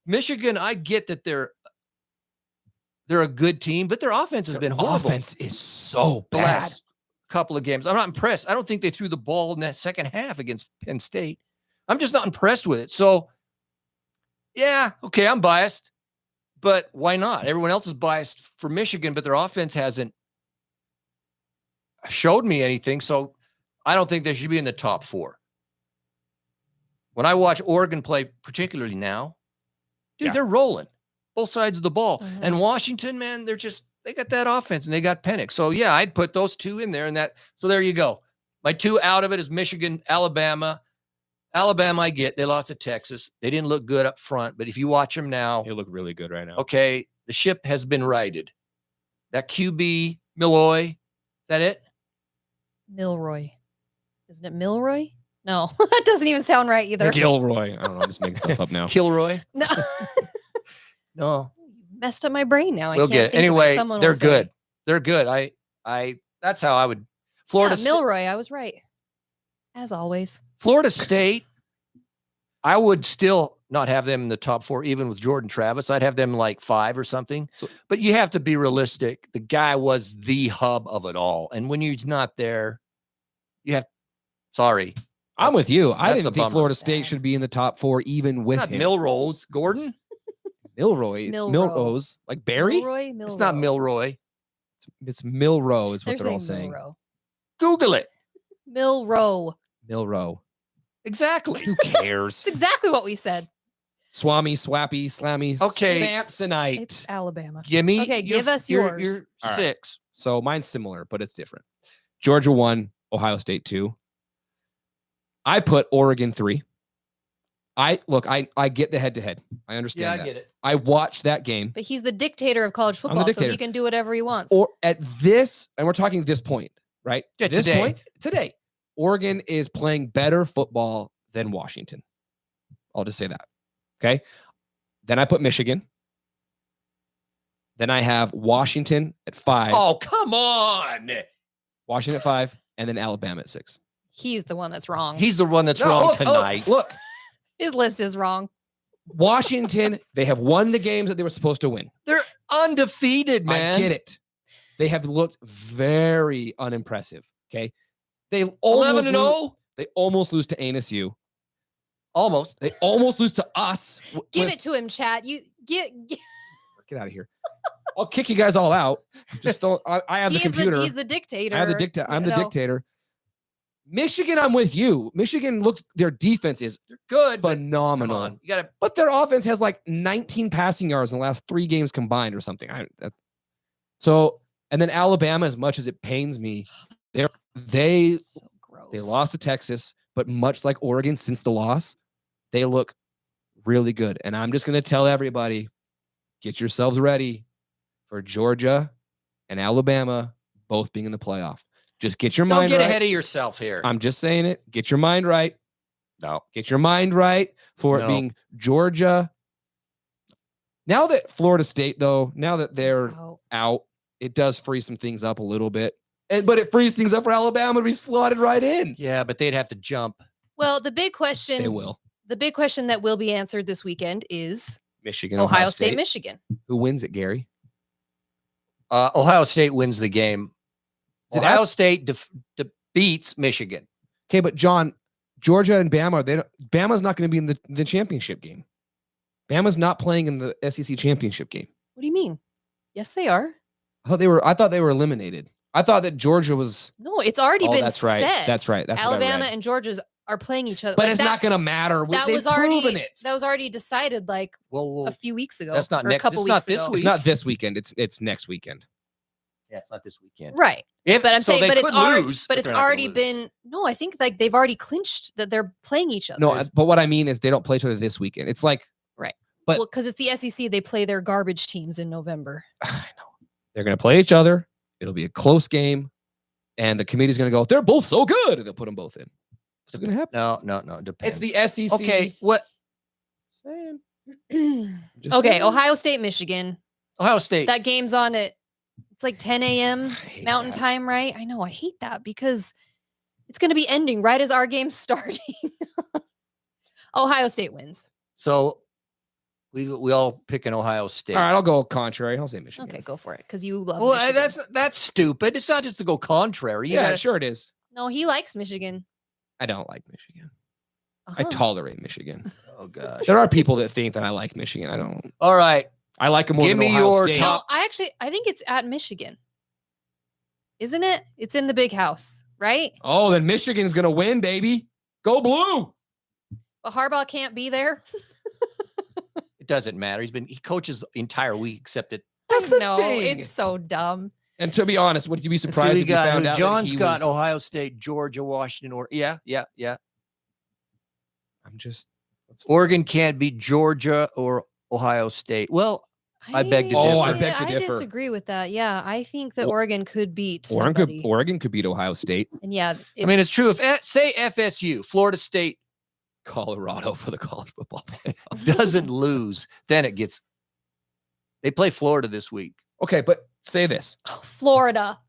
S2: Michigan, I get that they're they're a good team, but their offense has been horrible.
S1: Offense is so
S2: The
S1: bad.
S2: last couple of games. I'm not impressed. I don't think they threw the ball in that second half against Penn State. I'm just not impressed with it. So, yeah, okay, I'm biased, but why not? Everyone else is biased for Michigan, but their offense hasn't showed me anything. So I don't think they should be in the top 4. When I watch Oregon play, particularly now, dude, they're rolling both sides of the ball.
S3: Mhm.
S2: And Washington, man, they got that offense and they got Penix. So yeah, I'd put those 2 in there so there you go. My 2 out of it is Michigan, Alabama. Alabama, I get, they lost to Texas. They didn't look good up front, but if you watch them now,
S1: They look really good right now.
S2: okay, the ship has been righted. That QB, Milloy, is that it?
S3: Milroy. Isn't it Milroy? No, that doesn't even sound right either.
S1: Gilroy. I don't know. I'm just making stuff up now.
S2: Kilroy?
S3: No.
S2: No.
S3: Messed up my brain now.
S2: We'll
S3: I can't
S2: get it.
S3: think of what
S2: Anyway,
S3: someone
S2: they're
S3: will say.
S2: good. They're good. I that's how I would. Florida
S3: Yeah, Milroy. I was right. As always.
S2: Florida State, I would still not have them in the top 4, even with Jordan Travis. I'd have them like 5 or something. But you have to be realistic. The guy was the hub of it all. And when he's not there, sorry.
S1: I'm with you. I
S2: that's
S1: didn't
S2: a
S1: think
S2: bummer.
S1: Florida State should be in the top 4, even with
S2: Not
S1: him.
S2: Milrose, Gordon.
S1: Milroy.
S3: Milrow.
S1: Milrose. Like Barry?
S3: Milroy? Milroy.
S2: It's not Milroy.
S1: It's Milrow is what
S3: They're
S1: they're all
S3: saying
S1: saying.
S3: Milrow.
S2: Google it.
S3: Milrow.
S1: Milrow.
S2: Exactly.
S1: Who cares?
S3: It's exactly what we said.
S1: Swami, Swappy, Slammy,
S2: Okay.
S1: Samsonite.
S3: It's Alabama.
S2: Give me.
S3: Okay, give us
S2: your
S3: yours.
S1: All right.
S2: 6.
S1: So mine's similar, but it's different. Georgia 1, Ohio State 2. I put Oregon 3. I get the head-to-head. I understand
S2: Yeah, I
S1: that.
S2: get it.
S1: I watched that game.
S3: But he's the dictator of college
S1: the
S3: football, so
S1: dictator.
S3: he can do whatever he wants.
S1: Or at this, and we're talking this point, right?
S2: Yeah,
S1: this
S2: today.
S1: point, today, Oregon is playing better football than Washington. I'll just say that. Okay. Then I put Michigan. Then I have Washington at 5.
S2: Oh, come on.
S1: Washington at 5, and then Alabama at 6.
S3: He's the one that's wrong.
S2: He's the one that's
S1: No,
S2: wrong
S1: look,
S2: tonight.
S1: Look,
S3: His list is wrong.
S1: Washington, they have won the games that they were supposed to win.
S2: They're undefeated, man.
S1: I get it. They have looked very unimpressive. Okay. They
S2: 11-0?
S1: They almost lose to ANSU.
S2: Almost.
S1: They almost lose to us.
S3: Give it to him, chat. You get.
S1: Get out of here. I'll kick you guys all out. Just don't. I have the computer.
S3: He's the dictator.
S1: I have the dictator. I'm the
S3: you know.
S1: dictator. Michigan, I'm with you. Michigan looks. Their defense is
S2: Good. But
S1: phenomenal.
S2: come on. You got to.
S1: But their offense has like 19 passing yards in the last 3 games combined or something. And then Alabama, as much as it pains me, they
S3: So gross.
S1: lost to Texas, but much like Oregon since the loss, they look really good. And I'm just going to tell everybody, get yourselves ready for Georgia and Alabama both being in the playoff. Just get your
S2: Don't
S1: mind
S2: get
S1: right.
S2: ahead of yourself here.
S1: I'm just saying it. Get your mind right.
S2: No.
S1: Get your mind right for it
S2: No.
S1: being Georgia. Now that Florida State, though, now that they're
S3: Out.
S1: out, it does free some things up a little bit. But it frees things up for Alabama to be slotted right in.
S2: Yeah, but they'd have to jump.
S3: Well, the big question.
S1: They will.
S3: The big question that will be answered this weekend is
S1: Michigan,
S3: Ohio State, Michigan.
S1: Who wins it, Gary?
S2: Ohio State wins the game.
S1: Is it
S2: Ohio State beats Michigan.
S1: Okay, but John, Georgia and Bama, Bama's not going to be in the championship game. Bama's not playing in the SEC championship game.
S3: What do you mean? Yes, they are.
S1: I thought they were eliminated. I thought that Georgia was,
S3: No, it's already been
S1: that's right.
S3: set.
S1: That's right. That's what I
S3: Alabama
S1: read.
S3: and Georgia are playing each other.
S1: But
S3: Like,
S1: it's not going to matter.
S3: That
S1: They've
S3: was already
S1: proven it.
S3: That was already decided like
S2: Well,
S3: a few weeks ago.
S2: that's not
S3: or
S2: next-
S3: a couple
S2: it's not
S3: weeks
S2: this
S3: ago.
S2: week.
S1: It's not this weekend. It's next weekend.
S2: yeah, it's not this weekend.
S3: Right.
S2: If,
S3: But I'm
S2: so
S3: saying,
S2: they
S3: but it's
S2: could
S3: already,
S2: lose,
S3: but it's
S2: they're not gonna
S3: already
S2: lose.
S3: been. No, I think like they've already clinched that they're playing each other.
S1: No, but what I mean is they don't play each other this weekend. It's like, but-
S3: well, because it's the SEC, they play their garbage teams in November.
S1: I know. They're going to play each other. It'll be a close game. And the committee's going to go, they're both so good. And they'll put them both in. What's going to happen?
S2: No. Depends.
S1: It's the SEC.
S2: Okay. What?
S1: Saying.
S3: okay,
S1: Just saying.
S3: Ohio State, Michigan.
S2: Ohio State.
S3: That game's on at it's like 10 a.m.
S1: I hate
S3: Mountain
S1: that.
S3: Time, right? I know, I hate that because it's going to be ending right as our game's starting. Ohio State wins.
S2: So We all pick an Ohio State.
S1: All right, I'll go contrary. I'll say Michigan.
S3: Okay, go for it. Because you love
S2: Well,
S3: Michigan.
S2: that's stupid. It's not just to go contrary. You
S1: Yeah,
S2: gotta,
S1: sure it is.
S3: No, he likes Michigan.
S1: I don't like Michigan. I
S3: Uh-huh.
S1: tolerate Michigan.
S2: Oh gosh.
S1: There are people that think that I like Michigan. I don't.
S2: All right.
S1: I like them more
S2: Give
S1: than
S2: me
S1: Ohio
S2: your
S1: State.
S2: top-
S3: No, I think it's at Michigan. Isn't it? It's in the big house, right?
S1: Oh, then Michigan's gonna win, baby. Go blue.
S3: But Harbaugh can't be there.
S2: It doesn't matter. He coaches the entire week, except it.
S1: That's the
S3: No,
S1: thing.
S3: it's so dumb.
S1: And to be honest, would you be surprised
S2: we
S1: if you
S2: got
S1: found out that
S2: John's
S1: he
S2: got
S1: was?
S2: Ohio State, Georgia, Washington, or yeah.
S1: I'm just.
S2: Oregon can't beat Georgia or Ohio State. Well, I beg to
S1: Oh, I
S2: differ.
S1: beg to
S3: I
S1: differ.
S3: disagree with that. Yeah, I think that
S1: Or-
S3: Oregon could beat somebody.
S1: Oregon could beat Ohio State.
S3: And yeah,
S2: I mean, it's true. If say FSU, Florida State
S1: Colorado for the college football playoff.
S2: doesn't lose, then it gets. They play Florida this week.
S1: Okay, but say this.
S3: Florida.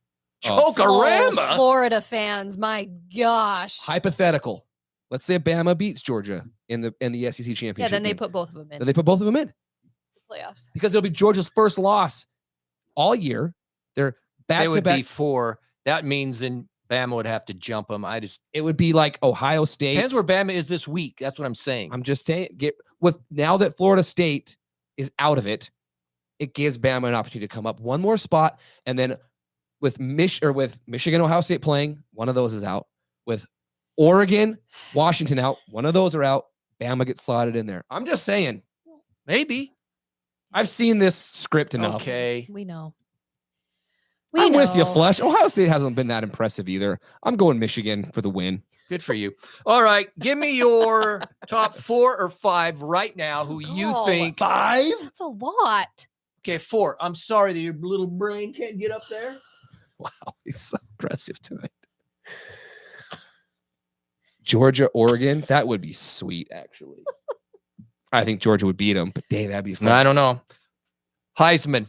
S1: Oh,
S2: Chokorama.
S3: Florida fans, my gosh.
S1: Hypothetical. Let's say Bama beats Georgia in the SEC championship.
S3: Yeah, then they
S1: game.
S3: put both of them in
S1: Then they put both of them in
S3: playoffs.
S1: because it'll be Georgia's first loss all year. They're back
S2: They
S1: to
S2: would be
S1: back.
S2: 4. That means then Bama would have to jump them.
S1: It would be like Ohio State.
S2: Depends where Bama is this week. That's what I'm saying.
S1: I'm just saying, now that Florida State is out of it, it gives Bama an opportunity to come up one more spot, and then with Michigan, Ohio State playing, one of those is out. With Oregon, Washington out, one of those are out. Bama gets slotted in there. I'm just saying.
S2: Maybe.
S1: I've seen this script enough.
S2: Okay.
S3: We know.
S1: I'm with you, Flush. Ohio State hasn't been that impressive either. I'm going Michigan for the win.
S2: Good for you. All right. Give me your top 4 or 5 right now who you
S3: Oh,
S2: think.
S1: 5?
S3: That's a lot.
S2: Okay, 4. I'm sorry that your little brain can't get up there.
S1: Wow, he's so aggressive tonight. Georgia, Oregon, that would be sweet, actually. I think Georgia would beat them, but dang, that'd be fun.
S2: I don't know. Heisman.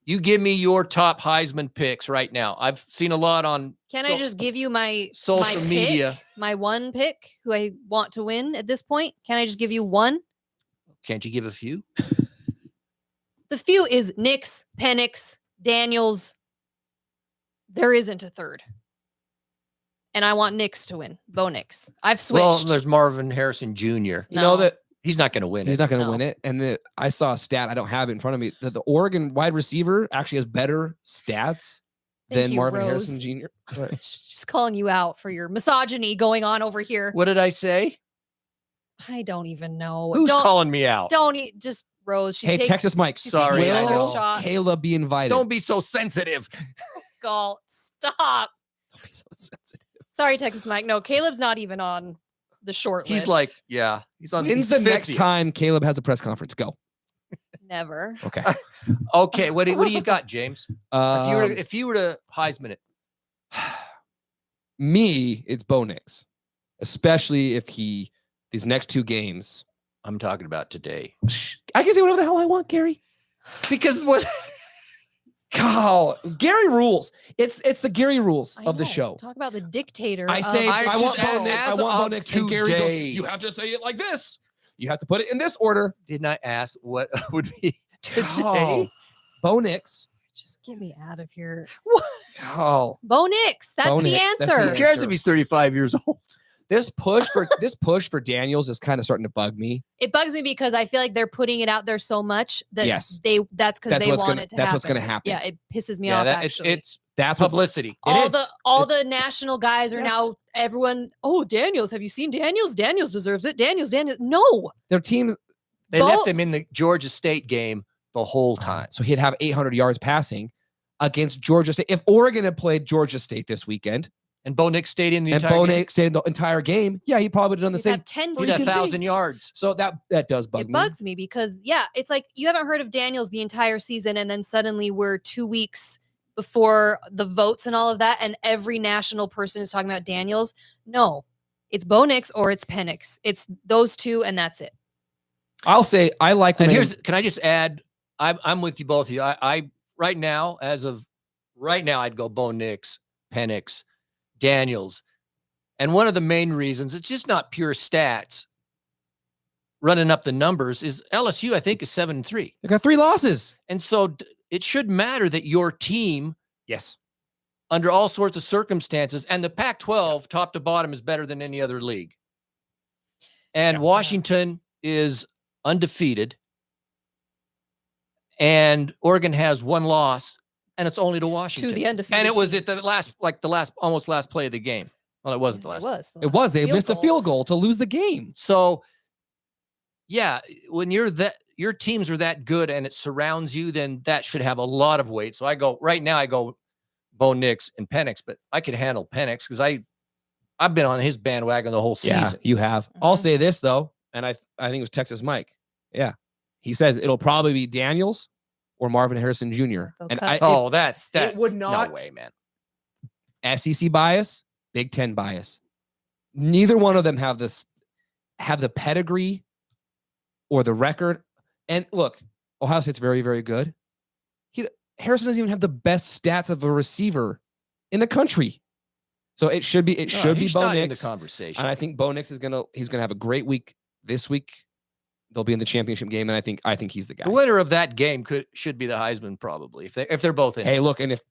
S2: You give me your top Heisman picks right now. I've seen a lot on.
S3: Can I just give you my
S2: social
S3: my
S2: media.
S3: pick, my one pick who I want to win at this point? Can I just give you one?
S2: Can't you give a few?
S3: The few is Nix, Penix, Daniels. There isn't a third. And I want Nix to win. Bo Nix. I've switched.
S2: Well, there's Marvin Harrison Jr.
S1: You
S3: No.
S1: know that
S2: He's not going to win
S1: he's
S2: it.
S1: not going to
S3: No.
S1: win it. And I saw a stat, I don't have it in front of me, that the Oregon wide receiver actually has better stats
S3: Thank
S1: than
S3: you,
S1: Marvin
S3: Rose.
S1: Harrison Jr. Sorry.
S3: Just calling you out for your misogyny going on over here.
S2: What did I say?
S3: I don't even know.
S2: Who's
S3: don't,
S2: calling me out?
S3: just Rose. She's
S1: Hey,
S3: taking
S1: Texas Mike,
S3: she's
S2: sorry,
S3: taking
S2: I
S3: another
S2: know.
S3: shot.
S1: Caleb be invited.
S2: Don't be so sensitive.
S3: Galt. Stop.
S1: Don't be so sensitive.
S3: Sorry, Texas Mike. No, Caleb's not even on the short list.
S2: He's like, yeah, he's on.
S1: When's
S2: he's
S1: the next
S2: 50th.
S1: time Caleb has a press conference? Go.
S3: Never.
S1: Okay.
S2: Okay, what do you got, James? If you were to Heisman it,
S1: me, it's Bo Nix, especially if these next 2 games.
S2: I'm talking about today.
S1: I can say whatever the hell I want, Gary.
S2: Because what?
S1: Oh, Gary rules. It's the Gary rules
S3: I
S1: of the
S3: know.
S1: show.
S3: Talk about the dictator.
S1: I say
S3: of
S1: I
S3: the
S1: want
S3: show.
S1: Bo Nix. I
S2: As
S1: want Bo
S2: of
S1: Nix. And Gary goes,
S2: today.
S1: you have to say it like this. You have to put it in this order.
S2: Didn't I ask what would be today?
S1: Oh, Bo Nix.
S3: Just get me out of here.
S1: Oh,
S3: Bo Nix. That's
S1: Bo
S3: the
S1: Nix, that's the
S3: answer.
S2: Who cares
S1: answer.
S2: if he's 35 years old?
S1: this push for Daniels is kind of starting to bug me.
S3: It bugs me because I feel like they're putting it out there so much that
S1: Yes.
S3: that's because they want it to
S1: that's
S3: happen.
S1: what's gonna happen.
S3: Yeah, it pisses me
S2: Yeah,
S3: off.
S2: that,
S3: Actually,
S2: it's
S1: That's what's
S2: publicity.
S3: all the national guys are
S1: Yes.
S3: now everyone. Oh, Daniels, have you seen Daniels? Daniels deserves it. Daniels. No,
S1: their team.
S2: They
S3: Bo-
S2: left him in the Georgia State game the whole time.
S1: So he'd have 800 yards passing against Georgia State. If Oregon had played Georgia State this weekend
S2: And Bo Nix stayed in the
S1: and
S2: entire
S1: Bo
S2: game.
S1: Nix stayed the entire game, yeah, he probably would have done the
S3: He'd
S1: same.
S3: have 10
S2: He had
S1: freaking
S2: 1,000
S1: things.
S2: yards.
S1: So that does bug
S3: it
S1: me.
S3: bugs me because it's like you haven't heard of Daniels the entire season, and then suddenly we're 2 weeks before the votes and all of that, and every national person is talking about Daniels. No, it's Bo Nix or it's Penix. It's those 2, and that's it.
S1: I'll say I like when
S2: And
S1: they-
S2: can I just add? I'm with you both of you. I right now, as of right now, I'd go Bo Nix, Penix, Daniels, and one of the main reasons it's just not pure stats. running up the numbers is LSU, I think, is 7-3.
S1: They got 3 losses.
S2: And so it should matter that your team,
S1: Yes.
S2: under all sorts of circumstances, and the Pac-12 top to bottom is better than any other league. And Washington is undefeated. And Oregon has 1 loss, and it's only to Washington.
S3: To the undefeated
S2: And it was
S3: team.
S2: at the almost last play of the game. Well, it wasn't the last.
S3: It was.
S1: They missed a field goal to lose the game.
S2: So, yeah, when your teams are that good and it surrounds you, then that should have a lot of weight. So I go Bo Nix and Penix, but I can handle Penix because I've been on his bandwagon the whole season.
S1: Yeah, you have. I'll say this though, and I think it was Texas Mike. Yeah, he says it'll probably be Daniels or Marvin Harrison Jr. And
S2: that's
S1: it would not
S2: no way, man.
S1: SEC bias, Big Ten bias. Neither one of them have the pedigree or the record. And look, Ohio State's very, very good. Harrison doesn't even have the best stats of a receiver in the country. So it should be Bo Nix
S2: in the conversation.
S1: And I think Bo Nix he's gonna have a great week this week. They'll be in the championship game, and I think he's the guy.
S2: The winner of that game should be the Heisman probably if they're both in.
S1: Hey, look, and if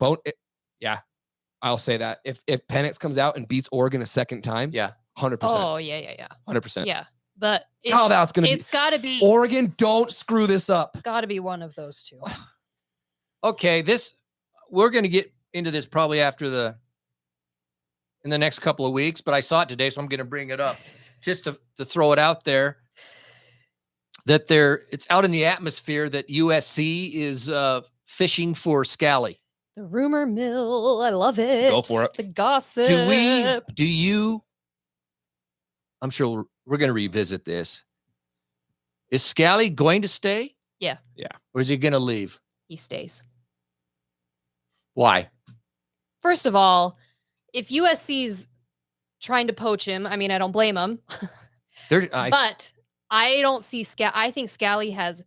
S1: I'll say that if Penix comes out and beats Oregon a second time,
S2: 100%.
S3: Oh yeah.
S1: 100%.
S3: Yeah, but
S1: That's gonna
S3: it's got to be
S1: Oregon. Don't screw this up.
S3: It's got to be one of those two.
S2: Okay, we're going to get into this probably in the next couple of weeks, but I saw it today, so I'm going to bring it up just to throw it out there. That it's out in the atmosphere that USC is fishing for Scalley.
S3: The rumor mill, I love it.
S1: Go for it.
S3: The gossip.
S2: I'm sure we're going to revisit this. Is Scalley going to stay?
S3: Yeah.
S2: Or is he going to leave?
S3: He stays.
S2: Why?
S3: First of all, if USC's trying to poach him, I mean, I don't blame him. But I don't see I think Scalley has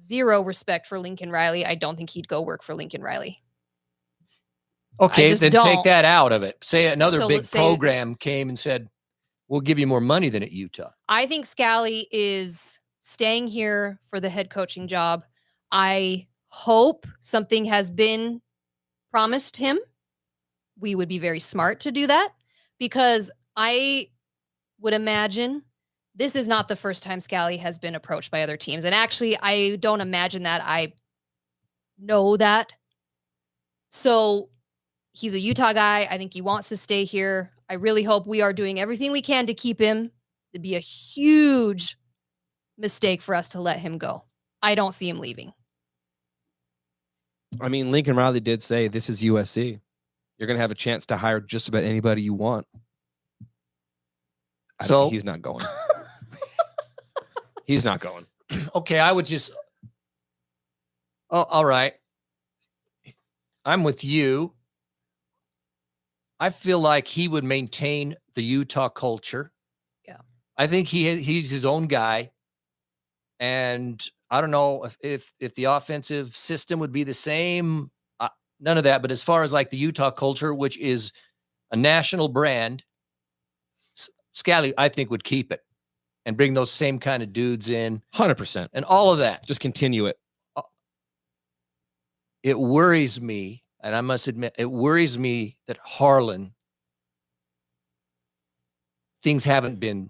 S3: zero respect for Lincoln Riley. I don't think he'd go work for Lincoln Riley.
S2: Okay, then take that out of it. Say another big program came and said, we'll give you more money than at Utah.
S3: I think Scalley is staying here for the head coaching job. I hope something has been promised him. We would be very smart to do that because I would imagine this is not the first time Scalley has been approached by other teams. And actually, I don't imagine that. I know that. So he's a Utah guy. I think he wants to stay here. I really hope we are doing everything we can to keep him. It'd be a huge mistake for us to let him go. I don't see him leaving.
S1: I mean, Lincoln Riley did say this is USC. You're going to have a chance to hire just about anybody you want. So he's not going. He's not going.
S2: Okay, I would just. Oh, all right. I'm with you. I feel like he would maintain the Utah culture.
S3: Yeah.
S2: I think he's his own guy. And I don't know if the offensive system would be the same. None of that. But as far as like the Utah culture, which is a national brand, Scalley, I think, would keep it and bring those same kind of dudes in.
S1: 100%.
S2: And all of that.
S1: Just continue it.
S2: It worries me, and I must admit, it worries me that Harlan, things haven't been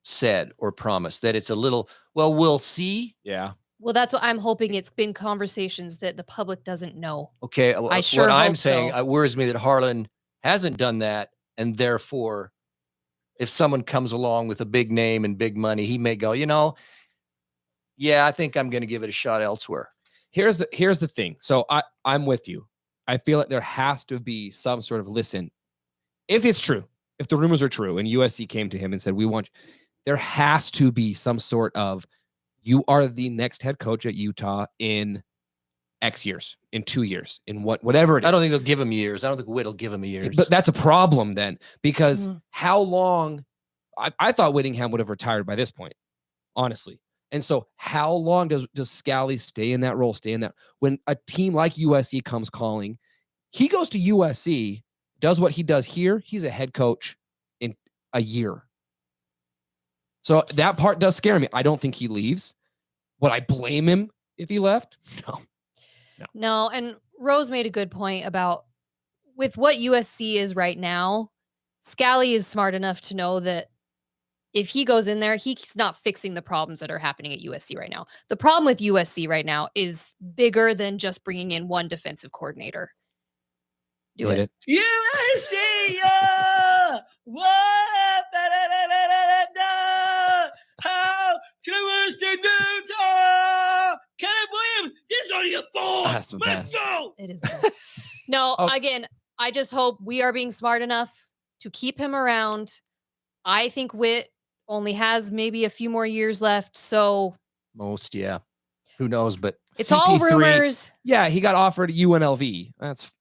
S2: said or promised, that it's a little, well, we'll see.
S1: Yeah.
S3: Well, that's what I'm hoping. It's been conversations that the public doesn't know.
S2: Okay.
S3: I sure
S2: what I'm
S3: hope
S2: saying,
S3: so.
S2: It worries me that Harlan hasn't done that. And therefore, if someone comes along with a big name and big money, he may go, I think I'm going to give it a shot elsewhere.
S1: Here's the thing. So I'm with you. I feel like there has to be some sort of listen. If it's true, if the rumors are true and USC came to him and said, we want you, there has to be some sort of, you are the next head coach at Utah in X years, in 2 years, in whatever it is.
S2: I don't think they'll give him years. I don't think Witt will give him years.
S1: But that's a problem then, because how long, I thought Whittingham would have retired by this point, honestly. And so how long does Scalley stay in that role, when a team like USC comes calling, he goes to USC, does what he does here, he's a head coach in a year. So that part does scare me. I don't think he leaves. Would I blame him if he left? No.
S3: No, and Rose made a good point about with what USC is right now, Scalley is smart enough to know that if he goes in there, he's not fixing the problems that are happening at USC right now. The problem with USC right now is bigger than just bringing in one defensive coordinator. Do it.
S2: USC, what? How to Western Utah? Can I believe this is only a four?
S1: That's the
S2: Let's
S1: best.
S2: go.
S3: It is. No, again, I just hope we are being smart enough to keep him around. I think Witt only has maybe a few more years left, so
S2: Most, yeah. Who knows? But
S3: it's all
S1: CP3
S3: rumors.
S1: Yeah, he got offered UNLV. That's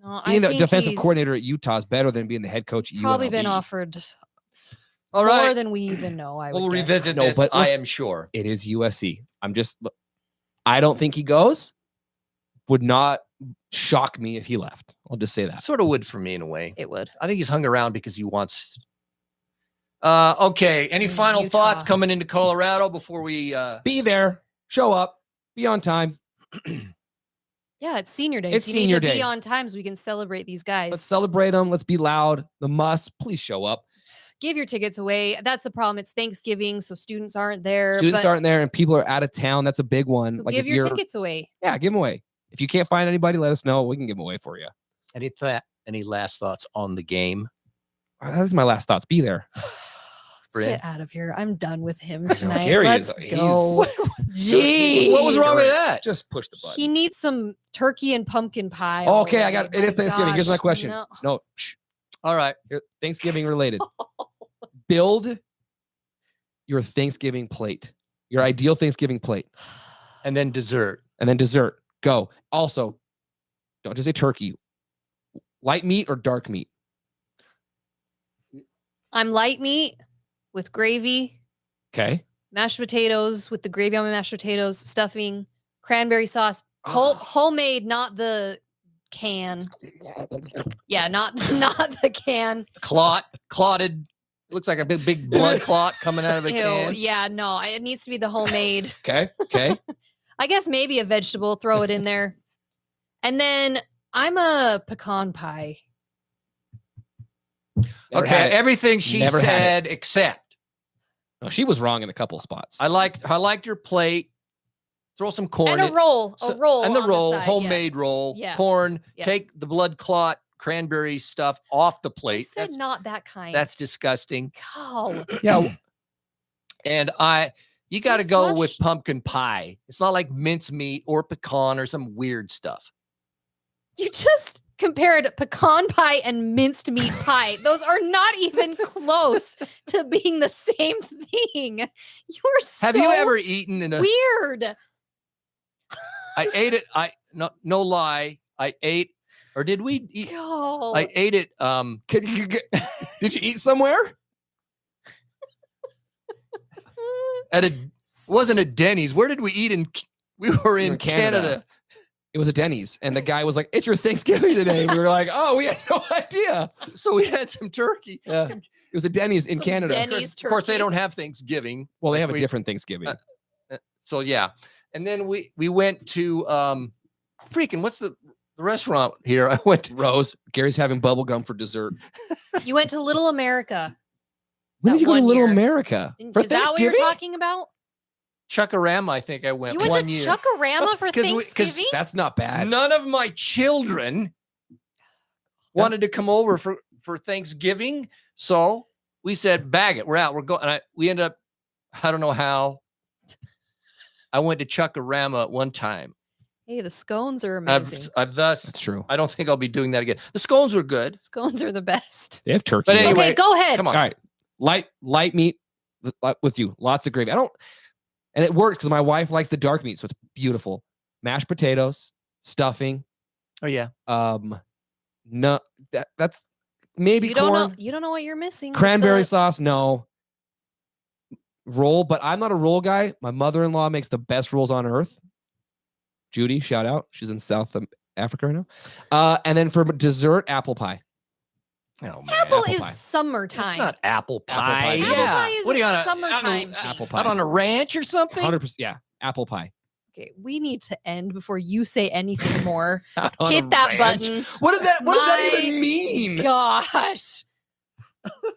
S3: No,
S1: being
S3: I
S1: the
S3: think
S1: defensive
S3: he's
S1: coordinator at Utah is better than being the head coach at
S3: probably
S1: UNLV.
S3: been offered
S2: all
S3: more
S2: right,
S3: than we even know. I would
S2: we'll
S3: guess.
S2: revisit
S1: No,
S2: this.
S1: but
S2: I
S1: look-
S2: am sure.
S1: It is USC. I don't think he goes. Would not shock me if he left. I'll just say that.
S2: Sort of would for me in a way.
S3: It would.
S2: I think he's hung around because he wants. Okay. Any
S3: In
S2: final thoughts
S3: Utah.
S2: coming into Colorado before we?
S1: Be there. Show up. Be on time.
S3: Yeah, it's senior day.
S1: It's
S3: so you
S1: senior
S3: need to
S1: day.
S3: be on time so we can celebrate these guys.
S1: Let's celebrate them. Let's be loud. The must. Please show up.
S3: Give your tickets away. That's the problem. It's Thanksgiving, so students aren't there.
S1: Students
S3: but,
S1: aren't there and people are out of town. That's a big one.
S3: so
S1: Like
S3: give
S1: if
S3: your
S1: you're,
S3: tickets away.
S1: yeah, give them away. If you can't find anybody, let us know. We can give them away for you.
S2: Any last thoughts on the game?
S1: That is my last thoughts. Be there.
S3: Let's
S2: Bryn?
S3: get out of here. I'm done with him tonight.
S1: Gary
S3: Let's
S1: is-
S3: go. Jeez.
S2: What was wrong with that?
S1: Just push the button.
S3: He needs some turkey and pumpkin pie.
S1: Okay, I
S3: already.
S1: got it. Is
S3: My
S1: Thanksgiving. Here's my
S3: gosh,
S1: question.
S3: no.
S1: No, shh.
S2: All right.
S1: Here, Thanksgiving related. Build your Thanksgiving plate, your ideal Thanksgiving plate,
S2: And then dessert.
S1: and then dessert. Go. Also, don't just say turkey. Light meat or dark meat?
S3: I'm light meat with gravy,
S1: Okay.
S3: mashed potatoes with the gravy on my mashed potatoes, stuffing, cranberry sauce,
S1: Ah.
S3: homemade, not the can. Yeah, not the can.
S2: Clotted. Looks like a big blood clot coming out of a
S3: Ew,
S2: can.
S3: yeah, no, it needs to be the homemade.
S1: Okay. Okay.
S3: I guess maybe a vegetable, throw it in there. And then I'm a pecan pie.
S1: Never
S2: Okay,
S1: had it.
S2: everything she
S1: Never had it.
S2: said except
S1: No, she was wrong in a couple spots.
S2: I liked your plate. Throw some corn
S3: And a
S2: in.
S3: roll.
S2: So-
S3: A roll.
S2: and the
S3: on
S2: roll,
S3: side, yeah.
S2: homemade roll,
S3: Yeah.
S2: corn.
S3: Yeah.
S2: Take the blood clot cranberry stuff off the
S3: I
S2: plate.
S3: said
S2: That's,
S3: not that kind.
S2: that's disgusting.
S3: Go.
S1: Yeah.
S2: And you
S3: So
S2: got to go with
S3: flush.
S2: pumpkin pie. It's not like mincemeat or pecan or some weird stuff.
S3: You just compared pecan pie and minced meat pie. Those are not even close to being the same thing. You're so
S2: Have you ever eaten in a?
S3: weird.
S2: I ate it. No lie. I ate, or did we eat?
S3: Go.
S2: I ate it.
S1: Did you eat somewhere?
S2: At a wasn't a Denny's. Where did we eat in? We were in Canada.
S1: It was a Denny's, and the guy was like, "It's your Thanksgiving today." We were like, "Oh, we had no idea."
S2: So we had some turkey.
S1: Yeah, it was a Denny's in
S3: Some
S1: Canada.
S3: Denny's
S2: Of course, they
S3: turkey.
S2: don't have Thanksgiving.
S1: Well, they
S2: like
S1: have a
S2: we-
S1: different Thanksgiving.
S2: So yeah, and then we went to freaking what's the restaurant here? I went to
S1: Rose, Gary's having bubble gum for dessert.
S3: You went to Little America.
S1: When
S3: That
S1: did you go to
S3: one
S1: Little
S3: year.
S1: America
S3: Is
S1: for
S3: that what
S1: Thanksgiving?
S3: you're talking about?
S2: Chuckarama. I think I went
S3: You went
S2: one
S3: to
S2: year.
S3: Chuckarama for
S2: 'Cause we- 'cause
S3: Thanksgiving?
S1: That's not bad.
S2: None of my children wanted to come over for Thanksgiving, so we said, "Bag it, we're out, we're going." And we ended up, I don't know how. I went to Chuckarama at one time.
S3: Hey, the scones are amazing.
S2: I've thus.
S1: That's true.
S2: I don't think I'll be doing that again. The scones were good.
S3: Scones are the best.
S1: They have turkey.
S2: But
S1: in it.
S2: anyway,
S3: Okay, go ahead.
S2: Come on.
S1: All right, light meat with you. Lots of gravy. And it works because my wife likes the dark meat, so it's beautiful. Mashed potatoes, stuffing.
S2: Oh yeah.
S1: No, that's maybe
S3: You
S1: corn.
S3: don't know. You don't know what you're missing. with
S1: Cranberry
S3: the-
S1: sauce, no. Roll, but I'm not a roll guy. My mother-in-law makes the best rolls on earth. Judy, shout out. She's in South Africa right now. And then for dessert, apple pie.
S2: Oh, man.
S3: Apple
S1: Apple
S3: is
S1: pie.
S2: It's
S3: summertime.
S2: not apple pie.
S1: pie.
S3: Apple
S2: Yeah.
S3: pie is
S2: What are you
S3: a
S2: on a
S3: summertime
S1: Apple
S3: thing.
S1: pie.
S2: out on a ranch or something?
S1: 100%. Yeah, apple pie.
S3: Okay, we need to end before you say anything more.
S2: Out on a
S3: Hit that
S2: ranch?
S3: button.
S1: What does that
S3: My
S1: even mean?
S3: Gosh.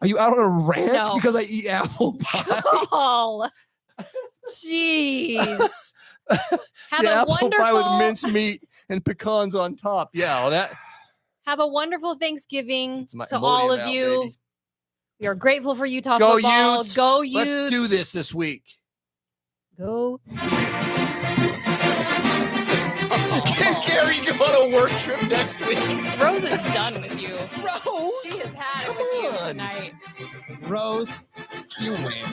S1: Are you out on a ranch
S3: No.
S1: because I eat apple pie?
S3: Oh, jeez. Have
S2: Yeah,
S3: a
S2: apple
S3: wonderful
S2: pie with minced meat and pecans on top. Yeah, well, that
S3: have a wonderful Thanksgiving
S2: it's my
S3: to all
S2: emollient
S3: of
S2: out,
S3: you.
S2: baby.
S3: We are grateful for Utah
S2: Go
S3: football.
S2: Utes.
S3: Go Utes.
S2: Let's do this week.
S3: Go.
S2: Can Gary go on a work trip next week?
S3: Rose is done with you.
S2: Rose,
S3: She has had it
S2: come
S3: with you
S2: on.
S3: tonight.
S1: Rose, you win.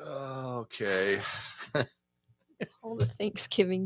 S2: Okay.
S3: All the Thanksgiving